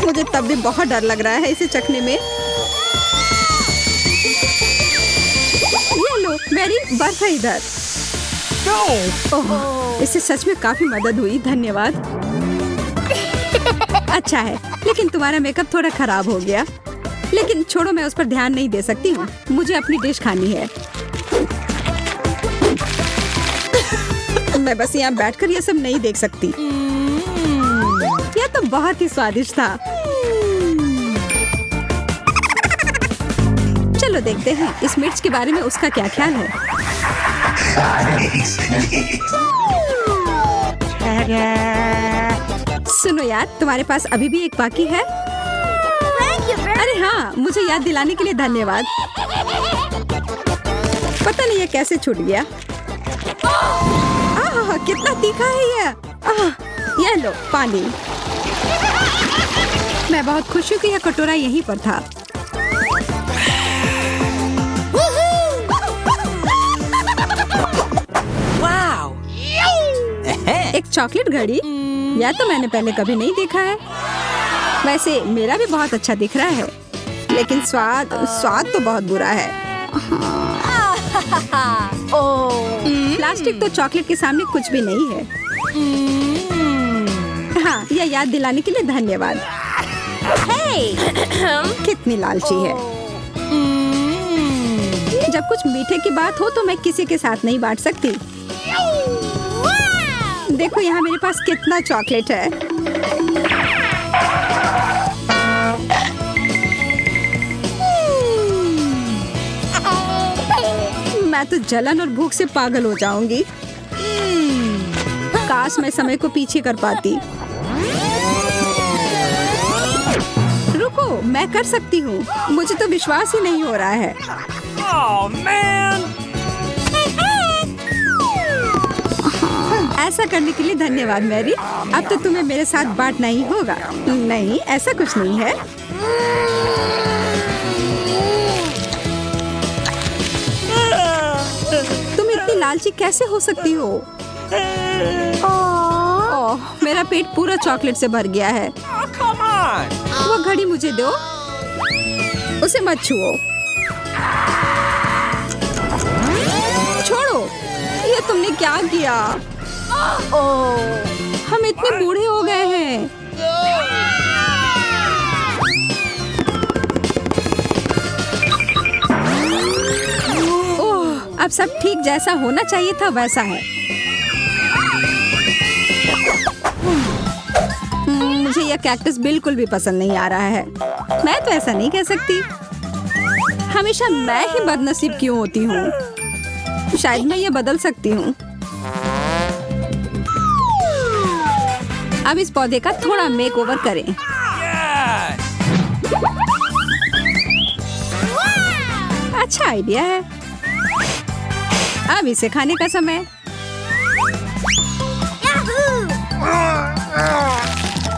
मुझे तब भी बहुत डर लग रहा है इसे चखने में। ये लो, मेरी बर्फ है इधर। ओह, इससे सच में काफी मदद हुई। धन्यवाद। अच्छा है, लेकिन तुम्हारा मेकअप थोड़ा खराब हो गया। लेकिन छोड़ो, मैं उस पर ध्यान नहीं दे सकती हूँ। मुझे अपनी डिश खानी है। मैं बस यहाँ बैठकर ये सब नहीं देख सकती। यह तो बहुत ही स्वादिष्ट था। चलो देखते हैं इस मिर्च के बारे में उसका क्या ख्याल है। सुनो यार, तुम्हारे पास अभी भी एक बाकी है? अरे हाँ, मुझे याद दिलाने के लिए धन्यवाद। पता नहीं ये कैसे छूट गया। कितना तीखा है ये लो पानी। मैं बहुत खुश हूँ कि यह कटोरा यहीं पर था। एक चॉकलेट घड़ी? यह तो मैंने पहले कभी नहीं देखा है। वैसे मेरा भी बहुत अच्छा दिख रहा है, लेकिन स्वाद तो बहुत बुरा है। प्लास्टिक तो चॉकलेट के सामने कुछ भी नहीं है। हाँ, यह याद दिलाने के लिए धन्यवाद। कितनी लालची है। जब कुछ मीठे की बात हो तो मैं किसी के साथ नहीं बांट सकती। देखो यहाँ मेरे पास कितना चॉकलेट है। मैं तो जलन और भूख से पागल हो जाऊंगी। काश मैं समय को पीछे कर पाती। रुको, मैं कर सकती हूँ। मुझे तो विश्वास ही नहीं हो रहा है। ऐसा करने के लिए धन्यवाद मैरी। अब तो तुम्हें मेरे साथ बांटना ही होगा। नहीं, ऐसा कुछ नहीं है। तुम इतनी लालची कैसे हो सकती हो? ओह, मेरा पेट पूरा चॉकलेट से भर गया है। वो घड़ी मुझे दो। उसे मत छुओ। छोड़ो, ये तुमने क्या किया? हम इतने बूढ़े हो गए हैं। ओह, अब सब ठीक जैसा होना चाहिए था वैसा है। मुझे यह कैक्टस बिल्कुल भी पसंद नहीं आ रहा है। मैं तो ऐसा नहीं कह सकती। हमेशा मैं ही बदनसीब क्यों होती हूँ? शायद मैं ये बदल सकती हूँ। अब इस पौधे का थोड़ा मेकओवर करें। अच्छा आइडिया है। अब इसे खाने का समय।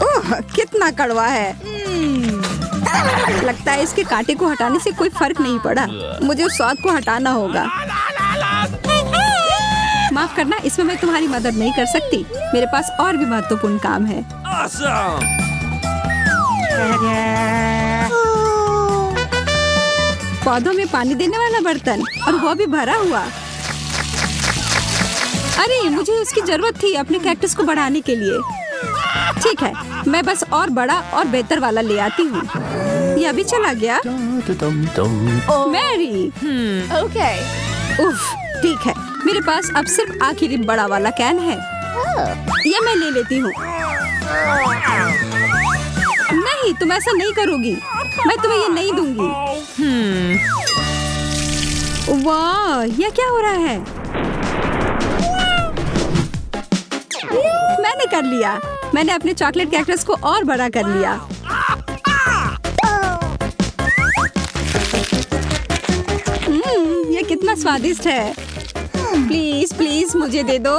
ओह, कितना कड़वा है। लगता है इसके कांटे को हटाने से कोई फर्क नहीं पड़ा। मुझे उस स्वाद को हटाना होगा। माफ करना, इसमें मैं तुम्हारी मदद नहीं कर सकती। मेरे पास और भी महत्वपूर्ण काम है। पौधों में पानी देने वाला बर्तन, और वो भी भरा हुआ। अरे, मुझे इसकी जरूरत थी अपने कैक्टस को बढ़ाने के लिए। ठीक है, मैं बस और बड़ा और बेहतर वाला ले आती हूँ। ये अभी चला गया। मैरी। Okay. उफ, ठीक है, मेरे पास अब सिर्फ आखिरी बड़ा वाला कैन है। ये मैं ले लेती हूँ। नहीं, तुम ऐसा नहीं करोगी। मैं तुम्हें ये नहीं दूंगी। वाह, ये क्या हो रहा है? मैंने कर लिया। मैंने अपने चॉकलेट कैक्टस को और बड़ा कर लिया। ये कितना स्वादिष्ट है। प्लीज प्लीज मुझे दे दो।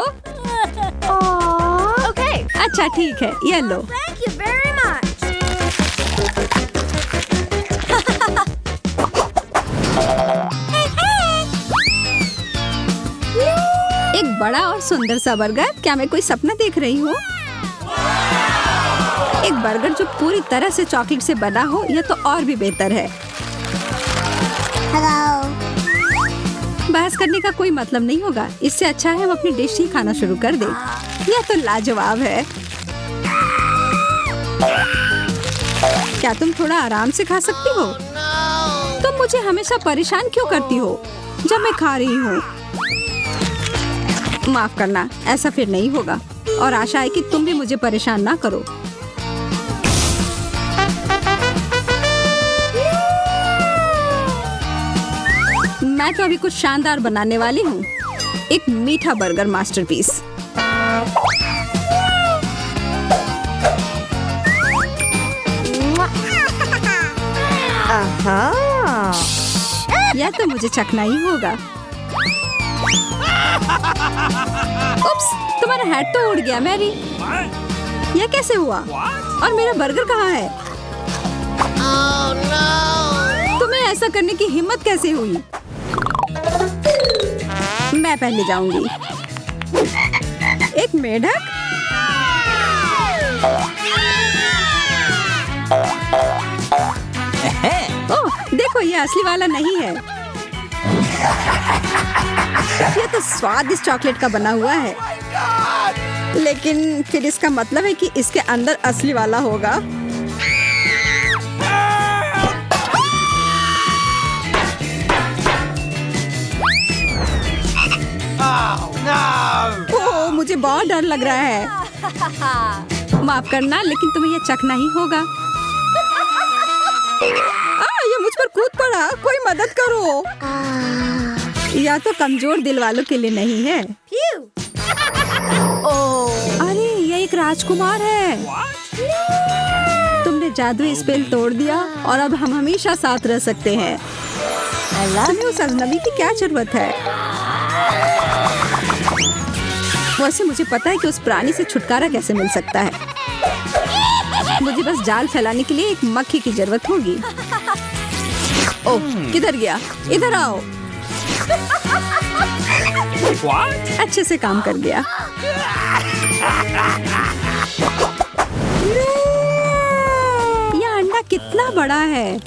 Okay. अच्छा ठीक है, ये लो। Thank you very much. एक बड़ा और सुंदर सा बर्गर। क्या मैं कोई सपना देख रही हूँ? एक बर्गर जो पूरी तरह से चॉकलेट से बना हो, यह तो और भी बेहतर है। बहस करने का कोई मतलब नहीं होगा। इससे अच्छा है हम अपनी डिश ही खाना शुरू कर दें। यह तो लाजवाब है। क्या तुम थोड़ा आराम से खा सकती हो? तुम मुझे हमेशा परेशान क्यों करती हो जब मैं खा रही हूँ? माफ करना, ऐसा फिर नहीं होगा। और आशा है कि तुम भी मुझे परेशान ना करो। मैं तो अभी कुछ शानदार बनाने वाली हूँ। एक मीठा बर्गर मास्टरपीस। यह तो मुझे चखना ही होगा। उप्स, तुम्हारा हैट तो उड़ गया मैरी। यह कैसे हुआ? और मेरा बर्गर कहाँ है? तुम्हें ऐसा करने की हिम्मत कैसे हुई? मैं पहले जाऊंगी। एक मेढक? ओह, देखो, ये असली वाला नहीं है। ये तो स्वादिष्ट चॉकलेट का बना हुआ है। लेकिन फिर इसका मतलब है कि इसके अंदर असली वाला होगा। ओह, मुझे बहुत डर लग रहा है। माफ करना, लेकिन तुम्हें ये चखना ही होगा। ये मुझ पर कूद पड़ा। कोई मदद करो। या तो कमजोर दिल वालों के लिए नहीं है। अरे, ये एक राजकुमार है। तुमने जादुई स्पेल तोड़ दिया और अब हम हमेशा साथ रह सकते हैं। तुम्हें उस अजनबी की क्या जरूरत है? वैसे मुझे पता है कि उस प्राणी से छुटकारा कैसे मिल सकता है। मुझे बस जाल फैलाने के लिए एक मक्खी की जरूरत होगी। ओह, किधर गया? इधर आओ। अच्छे से काम कर गया। यह अंडा कितना बड़ा है।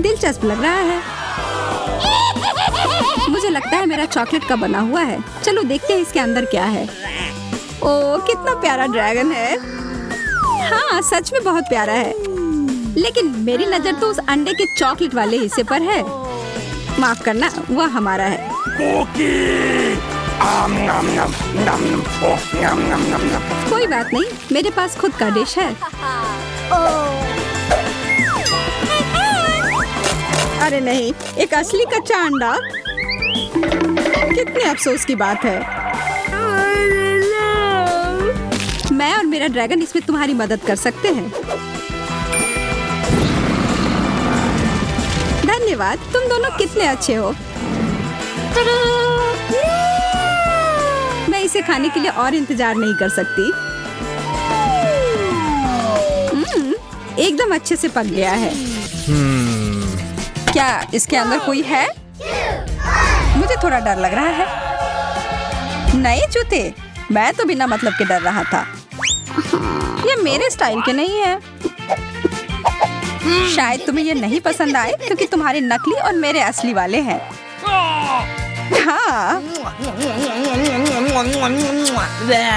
दिलचस्प लग रहा है। मुझे लगता है मेरा चॉकलेट का बना हुआ है। चलो देखते हैं इसके अंदर क्या है। ओह, कितना प्यारा ड्रैगन है। हाँ, सच में बहुत प्यारा है। लेकिन मेरी नजर तो उस अंडे के चॉकलेट वाले हिस्से पर है। माफ करना, वह हमारा है। कोई बात नहीं, मेरे पास खुद का डिश है। अरे नहीं, एक असली कच्चा अंडा। कितने अफसोस की बात है। मैं और मेरा ड्रैगन इसमें तुम्हारी मदद कर सकते हैं। धन्यवाद, तुम दोनों कितने अच्छे हो। मैं इसे खाने के लिए और इंतजार नहीं कर सकती। एकदम अच्छे से पक गया है। क्या इसके अंदर कोई है? मुझे थोड़ा डर लग रहा है। नए जूते? मैं तो बिना मतलब के डर रहा था। ये मेरे स्टाइल के नहीं है। शायद तुम्हें ये नहीं पसंद आए क्योंकि तुम्हारे नकली और मेरे असली वाले हैं। हाँ,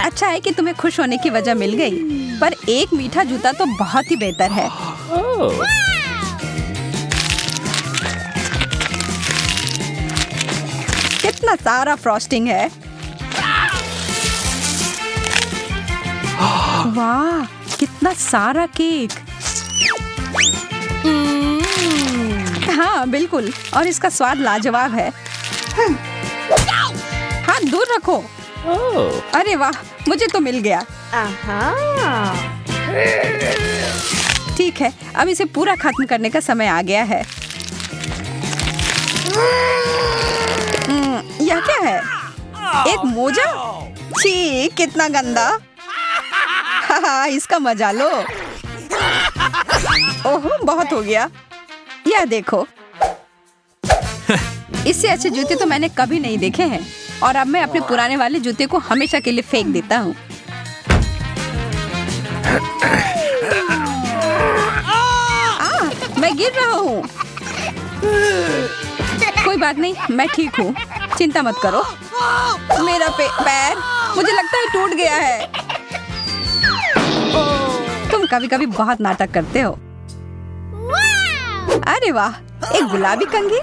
अच्छा है कि तुम्हें खुश होने की वजह मिल गई, पर एक मीठा जूता तो बहुत ही बेहतर है। कितना सारा फ्रॉस्टिंग है। वाह, कितना सारा केक। हाँ बिल्कुल, और इसका स्वाद लाजवाब है। हाथ दूर रखो। अरे वाह, मुझे तो मिल गया। ठीक है, अब इसे पूरा खत्म करने का समय आ गया है। यह क्या है? एक मोजा? छी, कितना गंदा। हाँ, इसका मजा लो। ओह, बहुत हो गया। यह देखो। इससे अच्छे जूते तो मैंने कभी नहीं देखे हैं, और अब मैं अपने पुराने वाले जूते को हमेशा के लिए फेंक देता हूँ। मैं गिर रहा हूँ। कोई बात नहीं, मैं ठीक हूँ, चिंता मत करो। मेरा पैर मुझे लगता है टूट गया है। तुम कभी कभी बहुत नाटक करते हो। अरे वाह, एक गुलाबी कंघी।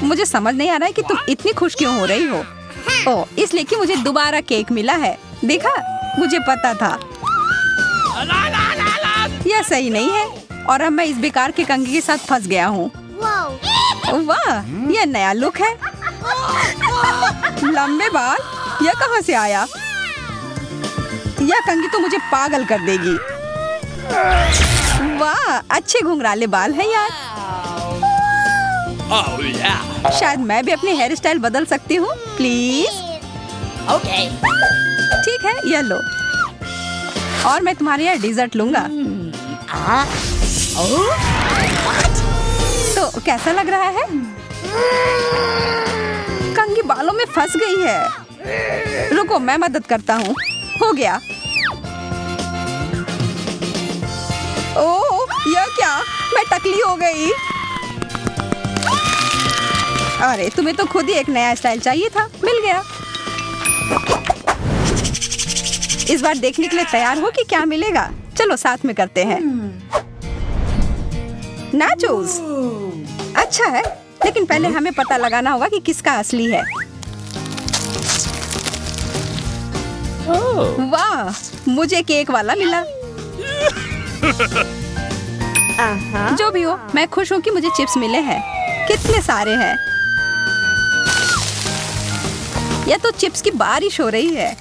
मुझे समझ नहीं आ रहा है कि तुम इतनी खुश क्यों हो रही हो। ओह, इसलिए कि मुझे दोबारा केक मिला है। देखा, मुझे पता था। यह सही नहीं है, और अब मैं इस बेकार के कंघी के साथ फंस गया हूँ। वाह, यह नया लुक है। लंबे बाल, यह कहाँ से आया? यह कंघी तो मुझे पागल कर देगी। वाह, अच्छे घुंघराले बाल हैं यार। शायद मैं भी अपनी हेयर स्टाइल बदल सकती हूँ, प्लीज। Okay. ठीक है, यह लो, और मैं तुम्हारे यहाँ डिजर्ट लूंगा। तो कैसा लग रहा है? कंघी बालों में फंस गई है। रुको, मैं मदद करता हूँ। हो गया। ओह, यह क्या? मैं टकली हो गई। अरे, तुम्हें तो खुद ही एक नया स्टाइल चाहिए था, मिल गया। इस बार देखने के लिए तैयार हो कि क्या मिलेगा? चलो साथ में करते हैं। नाचोस, अच्छा है, लेकिन पहले हमें पता लगाना होगा कि किसका असली है। वाह, मुझे केक वाला मिला। जो भी हो, मैं खुश हूँ कि मुझे चिप्स मिले हैं। कितने सारे हैं। यह तो चिप्स की बारिश हो रही है।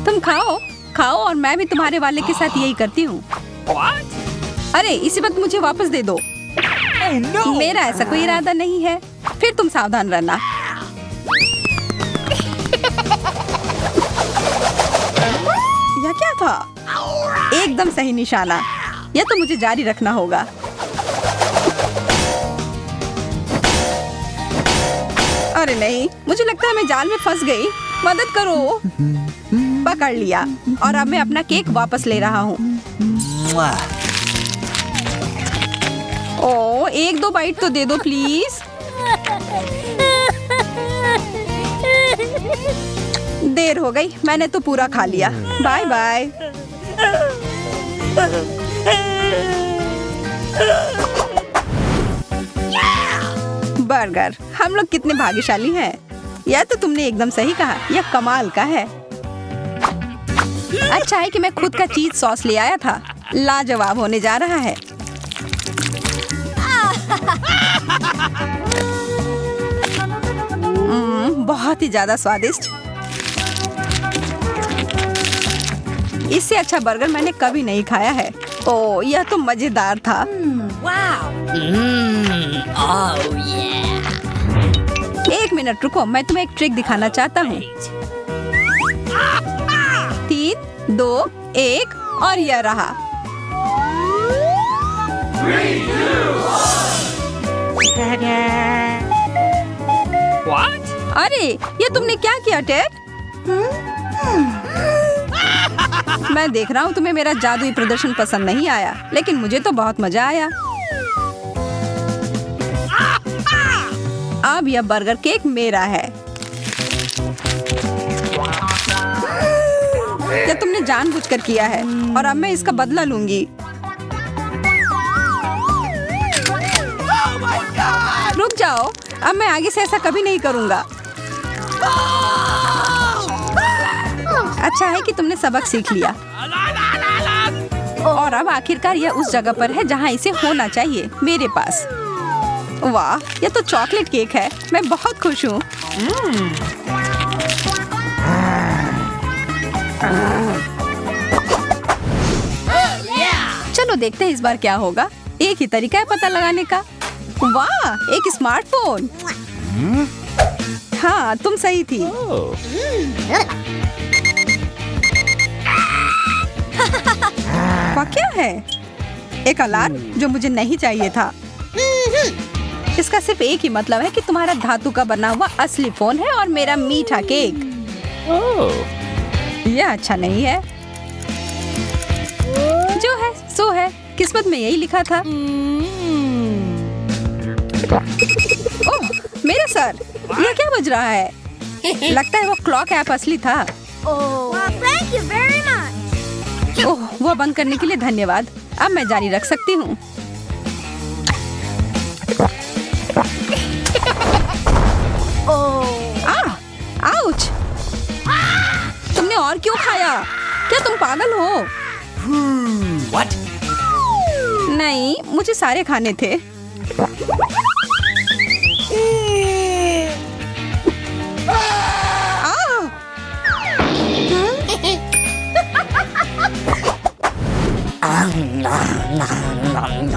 तुम खाओ खाओ, और मैं भी तुम्हारे वाले के साथ यही करती हूँ। अरे, इसी वक्त मुझे वापस दे दो। मेरा ऐसा कोई इरादा नहीं है, फिर तुम सावधान रहना। यह क्या था? एकदम सही निशाना। यह तो मुझे जारी रखना होगा। अरे नहीं, मुझे लगता है मैं जाल में फंस गई। मदद करो। पकड़ लिया, और अब मैं अपना केक वापस ले रहा हूँ। ओह, एक दो बाइट तो दे दो प्लीज। देर हो गई, मैंने तो पूरा खा लिया। Bye bye. बर्गर, हम लोग कितने भाग्यशाली हैं। यह तो तुमने एकदम सही कहा, यह कमाल का है। अच्छा है कि मैं खुद का चीज सॉस ले आया था। लाजवाब होने जा रहा है। बहुत ही ज्यादा स्वादिष्ट। इससे अच्छा बर्गर मैंने कभी नहीं खाया है। ओह, यह तो मजेदार था। एक मिनट रुको, मैं तुम्हें एक ट्रिक दिखाना चाहता हूँ। 3, 2, 1 और यह रहा। What? अरे, ये तुमने क्या किया टेड? मैं देख रहा हूँ तुम्हें मेरा जादुई प्रदर्शन पसंद नहीं आया, लेकिन मुझे तो बहुत मजा आया। अब यह बर्गर केक मेरा है। क्या तुमने जानबूझकर किया है और अब मैं इसका बदला लूंगी। रुक जाओ, अब मैं आगे से ऐसा कभी नहीं करूंगा। अच्छा है कि तुमने सबक सीख लिया। और अब आखिरकार यह उस जगह पर है जहाँ इसे होना चाहिए, मेरे पास। वाह, यह तो चॉकलेट केक है। मैं बहुत खुश हूँ। चलो देखते हैं इस बार क्या होगा। एक ही तरीका है पता लगाने का। वाह, एक स्मार्टफोन। हाँ, तुम सही थी। वाह, क्या है? एक अलार्म जो मुझे नहीं चाहिए था। इसका सिर्फ एक ही मतलब है कि तुम्हारा धातु का बना हुआ असली फोन है और मेरा मीठा केक। यह अच्छा नहीं है। जो है सो है, किस्मत में यही लिखा था। ओह, मेरा सर, यह क्या बज रहा है? लगता है वो क्लॉक ऐप असली था। Thank you very much. ओह, वह बंद करने के लिए धन्यवाद। अब मैं जारी रख सकती हूँ। आउच! तुमने और क्यों खाया? क्या तुम पागल हो? What? नहीं, मुझे सारे खाने थे।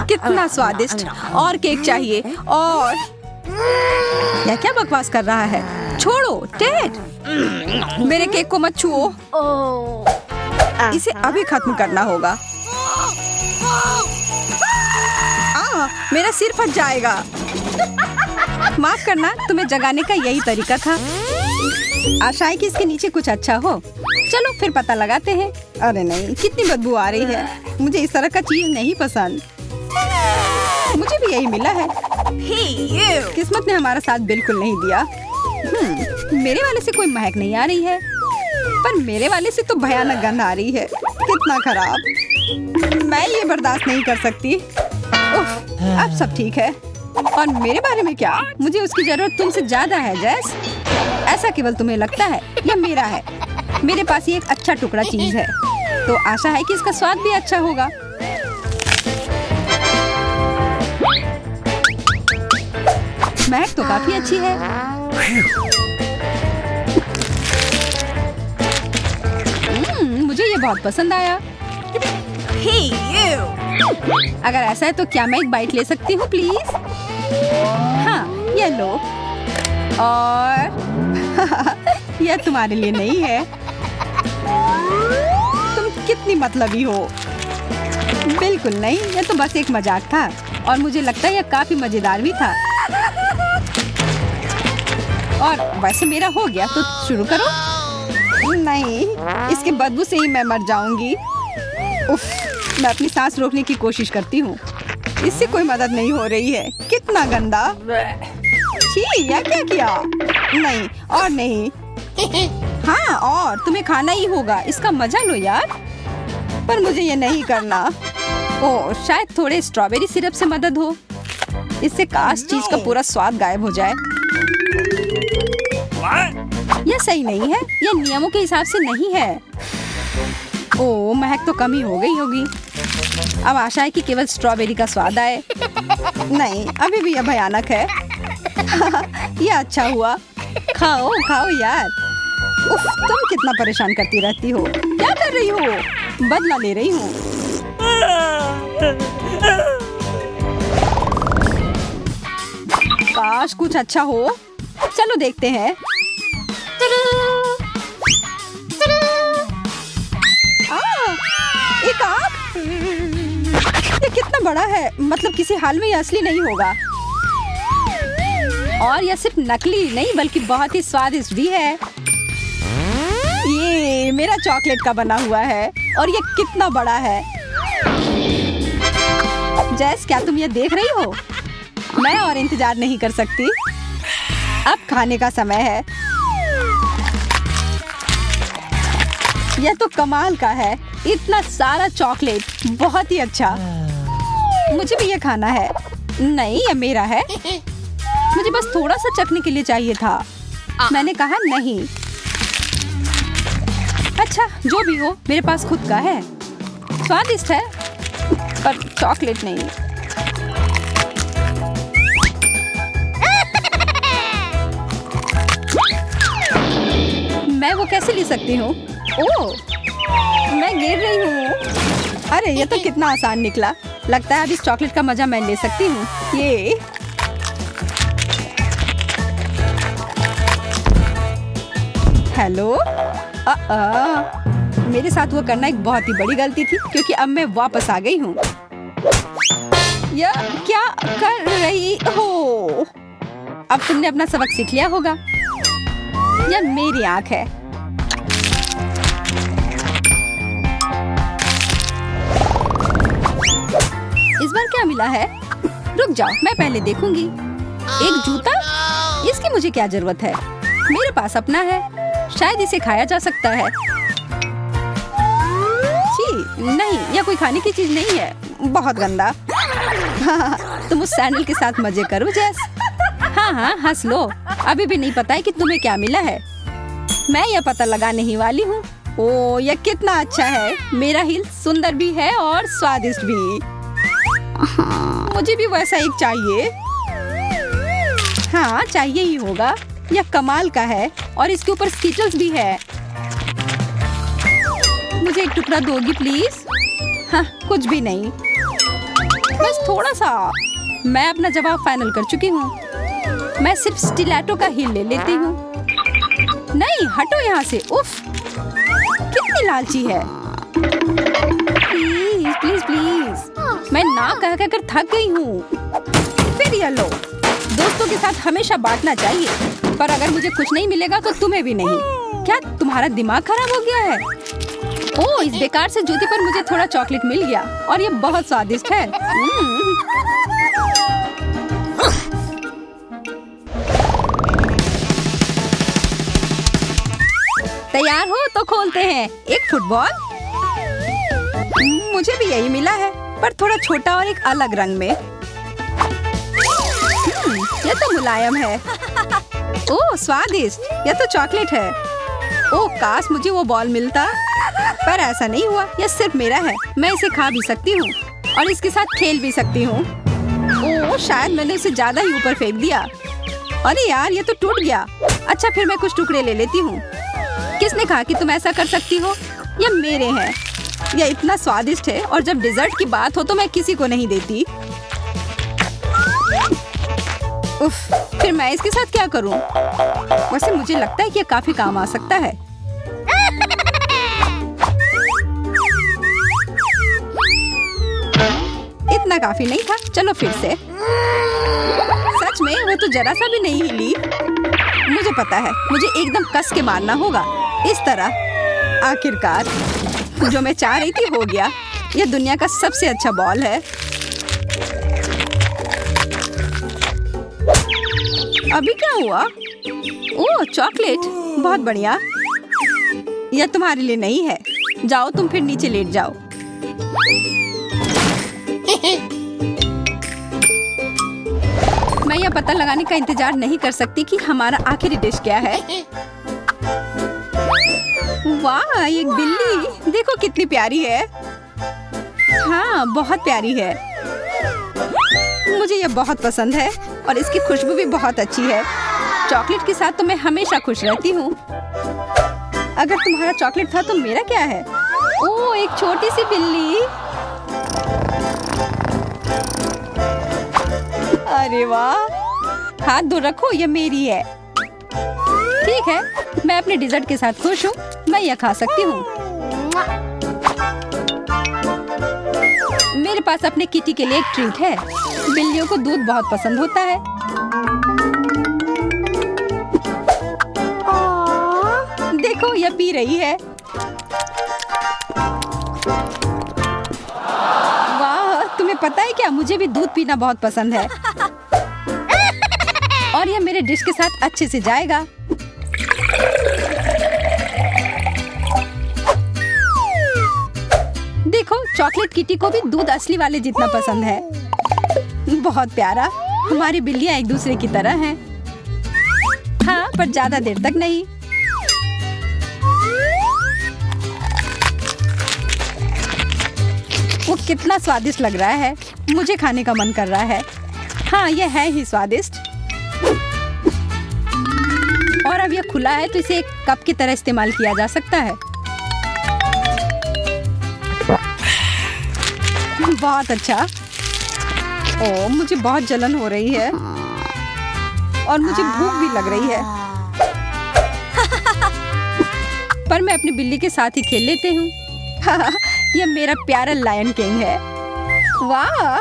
कितना स्वादिष्ट। और केक चाहिए। और यह क्या बकवास कर रहा है? छोड़ो टेड, मेरे केक को मत छुओ। इसे अभी खत्म करना होगा। मेरा सिर फट जाएगा। माफ करना, तुम्हें जगाने का यही तरीका था। आशा है कि इसके नीचे कुछ अच्छा हो। चलो फिर पता लगाते हैं। अरे नहीं, कितनी बदबू आ रही है। मुझे इस तरह का चीज नहीं पसंद। मुझे भी यही मिला है। किस्मत ने हमारा साथ बिल्कुल नहीं दिया। मेरे वाले से कोई महक नहीं आ रही है, पर मेरे वाले से तो भयानक गंध आ रही है। कितना खराब। मैं ये बर्दाश्त नहीं कर सकती। उफ, अब सब ठीक है। और मेरे बारे में क्या? मुझे उसकी जरूरत तुमसे ज्यादा है जैस। ऐसा केवल तुम्हें लगता है। यह मेरा है। मेरे पास ये एक अच्छा टुकड़ा चीज है, तो आशा है कि इसका स्वाद भी अच्छा होगा। महक तो काफी अच्छी है। मुझे ये बहुत पसंद आया। अगर ऐसा है तो क्या मैं एक बाइट ले सकती हूँ प्लीज? हाँ, ये लो। और यह तुम्हारे लिए नहीं है। तुम कितनी मतलबी हो। बिल्कुल नहीं, यह तो बस एक मजाक था और मुझे लगता है यह काफी मजेदार भी था। और वैसे मेरा हो गया, तो शुरू करो। नहीं, इसके बदबू से ही मैं मर जाऊंगी। उफ, मैं अपनी सांस रोकने की कोशिश करती हूँ। इससे कोई मदद नहीं हो रही है। कितना गंदा। छी, यह क्या किया? नहीं और नहीं। हाँ, और तुम्हें खाना ही होगा। इसका मजा लो यार। पर मुझे ये नहीं करना। ओह, शायद थोड़े स्ट्रॉबेरी सिरप से मदद हो। इससे काश चीज का पूरा स्वाद गायब हो जाए। What? यह सही नहीं है। यह नियमों के हिसाब से नहीं है। ओ, महक तो कम ही हो गई होगी। अब आशा है कि केवल स्ट्रॉबेरी का स्वाद आए। नहीं, अभी भी यह भयानक है। यह अच्छा हुआ। खाओ खाओ यार। उफ, तुम कितना परेशान करती रहती हो। क्या कर रही हो? बदला ले रही हूँ। काश कुछ अच्छा हो। चलो देखते हैं। एक आँख। ये कितना बड़ा है, मतलब किसी हाल में ये असली नहीं होगा। और यह सिर्फ नकली नहीं बल्कि बहुत ही स्वादिष्ट भी है। ये मेरा चॉकलेट का बना हुआ है और ये कितना बड़ा है। जैस, क्या तुम ये देख रही हो? मैं और इंतजार नहीं कर सकती। अब खाने का समय है। यह तो कमाल का है। इतना सारा चॉकलेट, बहुत ही अच्छा। मुझे भी ये खाना है। नहीं, ये मेरा है। मुझे बस थोड़ा सा चखने के लिए चाहिए था। मैंने कहा नहीं। अच्छा, जो भी हो, मेरे पास खुद का है। स्वादिष्ट है पर चॉकलेट नहीं। मैं वो कैसे ले सकती हूँ? ओह, मैं गिर रही हूँ। अरे ये तो कितना आसान निकला। लगता है अब इस चॉकलेट का मजा मैं ले सकती हूँ। ये हेलो। मेरे साथ वो करना एक बहुत ही बड़ी गलती थी क्योंकि अब मैं वापस आ गई हूँ। यह क्या कर रही हो? अब तुमने अपना सबक सीख लिया होगा। यह मेरी आँख है। इस बार क्या मिला है? रुक जाओ, मैं पहले देखूंगी। एक जूता? इसकी मुझे क्या जरूरत है? मेरे पास अपना है। शायद इसे खाया जा सकता है। छी, नहीं, यह कोई खाने की चीज नहीं है। बहुत गंदा। तुम उस सैंडल के साथ मजे करो जैस। हाँ हाँ, हंस लो। अभी भी नहीं पता है कि तुम्हें क्या मिला है। मैं यह पता लगाने ही वाली हूँ। ओ, यह कितना अच्छा है। मेरा हिल सुंदर भी है और स्वादिष्ट भी। मुझे भी वैसा एक चाहिए। हाँ, चाहिए ही होगा। यह कमाल का है और इसके ऊपर स्किटल्स भी है। मुझे एक टुकड़ा दोगी प्लीज? हाँ, कुछ भी नहीं, बस थोड़ा सा। मैं अपना जवाब फाइनल कर चुकी हूँ। मैं सिर्फ स्टिलेटो का हील ले लेती हूँ। नहीं, हटो यहाँ से। उफ, कितनी लालची है। Please please please. मैं ना कह कर थक गई हूँ। फिर ये लो। दोस्तों के साथ हमेशा बांटना चाहिए, पर अगर मुझे कुछ नहीं मिलेगा तो तुम्हें भी नहीं। क्या तुम्हारा दिमाग खराब हो गया है? ओह, इस बेकार से जूते पर मुझे थोड़ा चॉकलेट मिल गया और ये बहुत स्वादिष्ट है। तैयार हो तो खोलते हैं। एक फुटबॉल। मुझे भी यही मिला है, पर थोड़ा छोटा और एक अलग रंग में। यह तो मुलायम है। ओह, स्वादिष्ट। यह तो चॉकलेट है। ओह, काश मुझे वो बॉल मिलता, पर ऐसा नहीं हुआ। यह सिर्फ मेरा है। मैं इसे खा भी सकती हूँ और इसके साथ खेल भी सकती हूँ। ओह, शायद मैंने उसे ज्यादा ही ऊपर फेंक दिया। अरे यार, ये तो टूट गया। अच्छा, फिर मैं कुछ टुकड़े ले लेती हूँ। किसने कहा कि तुम ऐसा कर सकती हो? ये मेरे हैं। यह इतना स्वादिष्ट है और जब डिजर्ट की बात हो तो मैं किसी को नहीं देती। उफ, फिर मैं इसके साथ क्या करूं? वैसे मुझे लगता है कि यह काफी काम आ सकता है। इतना काफी नहीं था। चलो फिर से। सच में वो तो जरा सा भी नहीं हिली। मुझे पता है, मुझे एकदम कस के मारना होगा। इस तरह। आखिरकार जो मैं चाह रही थी हो गया। यह दुनिया का सबसे अच्छा बॉल है। अभी क्या हुआ? ओह, चॉकलेट। बहुत बढ़िया। यह तुम्हारे लिए नहीं है। जाओ, तुम फिर नीचे लेट जाओ। मैं यह पता लगाने का इंतजार नहीं कर सकती कि हमारा आखिरी डिश क्या है। वाह, एक बिल्ली देखो कितनी प्यारी है। हाँ, बहुत प्यारी है। मुझे ये बहुत पसंद है और इसकी खुशबू भी बहुत अच्छी है। चॉकलेट के साथ तो मैं हमेशा खुश रहती हूँ। अगर तुम्हारा चॉकलेट था तो मेरा क्या है? ओह, एक छोटी सी बिल्ली। अरे वाह, हाथ दूर रखो, ये मेरी है। ठीक है, मैं अपने डिजर्ट के साथ खुश हूँ। मैं यह खा सकती हूँ। मेरे पास अपने किटी के लिए एक ट्रीट है। बिल्लियों को दूध बहुत पसंद होता है। देखो, यह पी रही है। वाह, तुम्हें पता है क्या, मुझे भी दूध पीना बहुत पसंद है। और यह मेरे डिश के साथ अच्छे से जाएगा। देखो, चॉकलेट किटी को भी दूध असली वाले जितना पसंद है। बहुत प्यारा। हमारी बिल्लियां एक दूसरे की तरह हैं। हाँ, पर ज्यादा देर तक नहीं। वो कितना स्वादिष्ट लग रहा है। मुझे खाने का मन कर रहा है। हाँ, यह है ही स्वादिष्ट। और अब यह खुला है तो इसे एक कप की तरह इस्तेमाल किया जा सकता है। बहुत अच्छा। ओह, मुझे बहुत जलन हो रही है और मुझे भूख भी लग रही है। पर मैं अपनी बिल्ली के साथ ही खेल लेती हूँ। यह मेरा प्यारा लायन किंग है। वाह,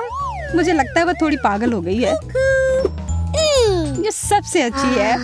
मुझे लगता है वह थोड़ी पागल हो गई है। ये सबसे अच्छी है।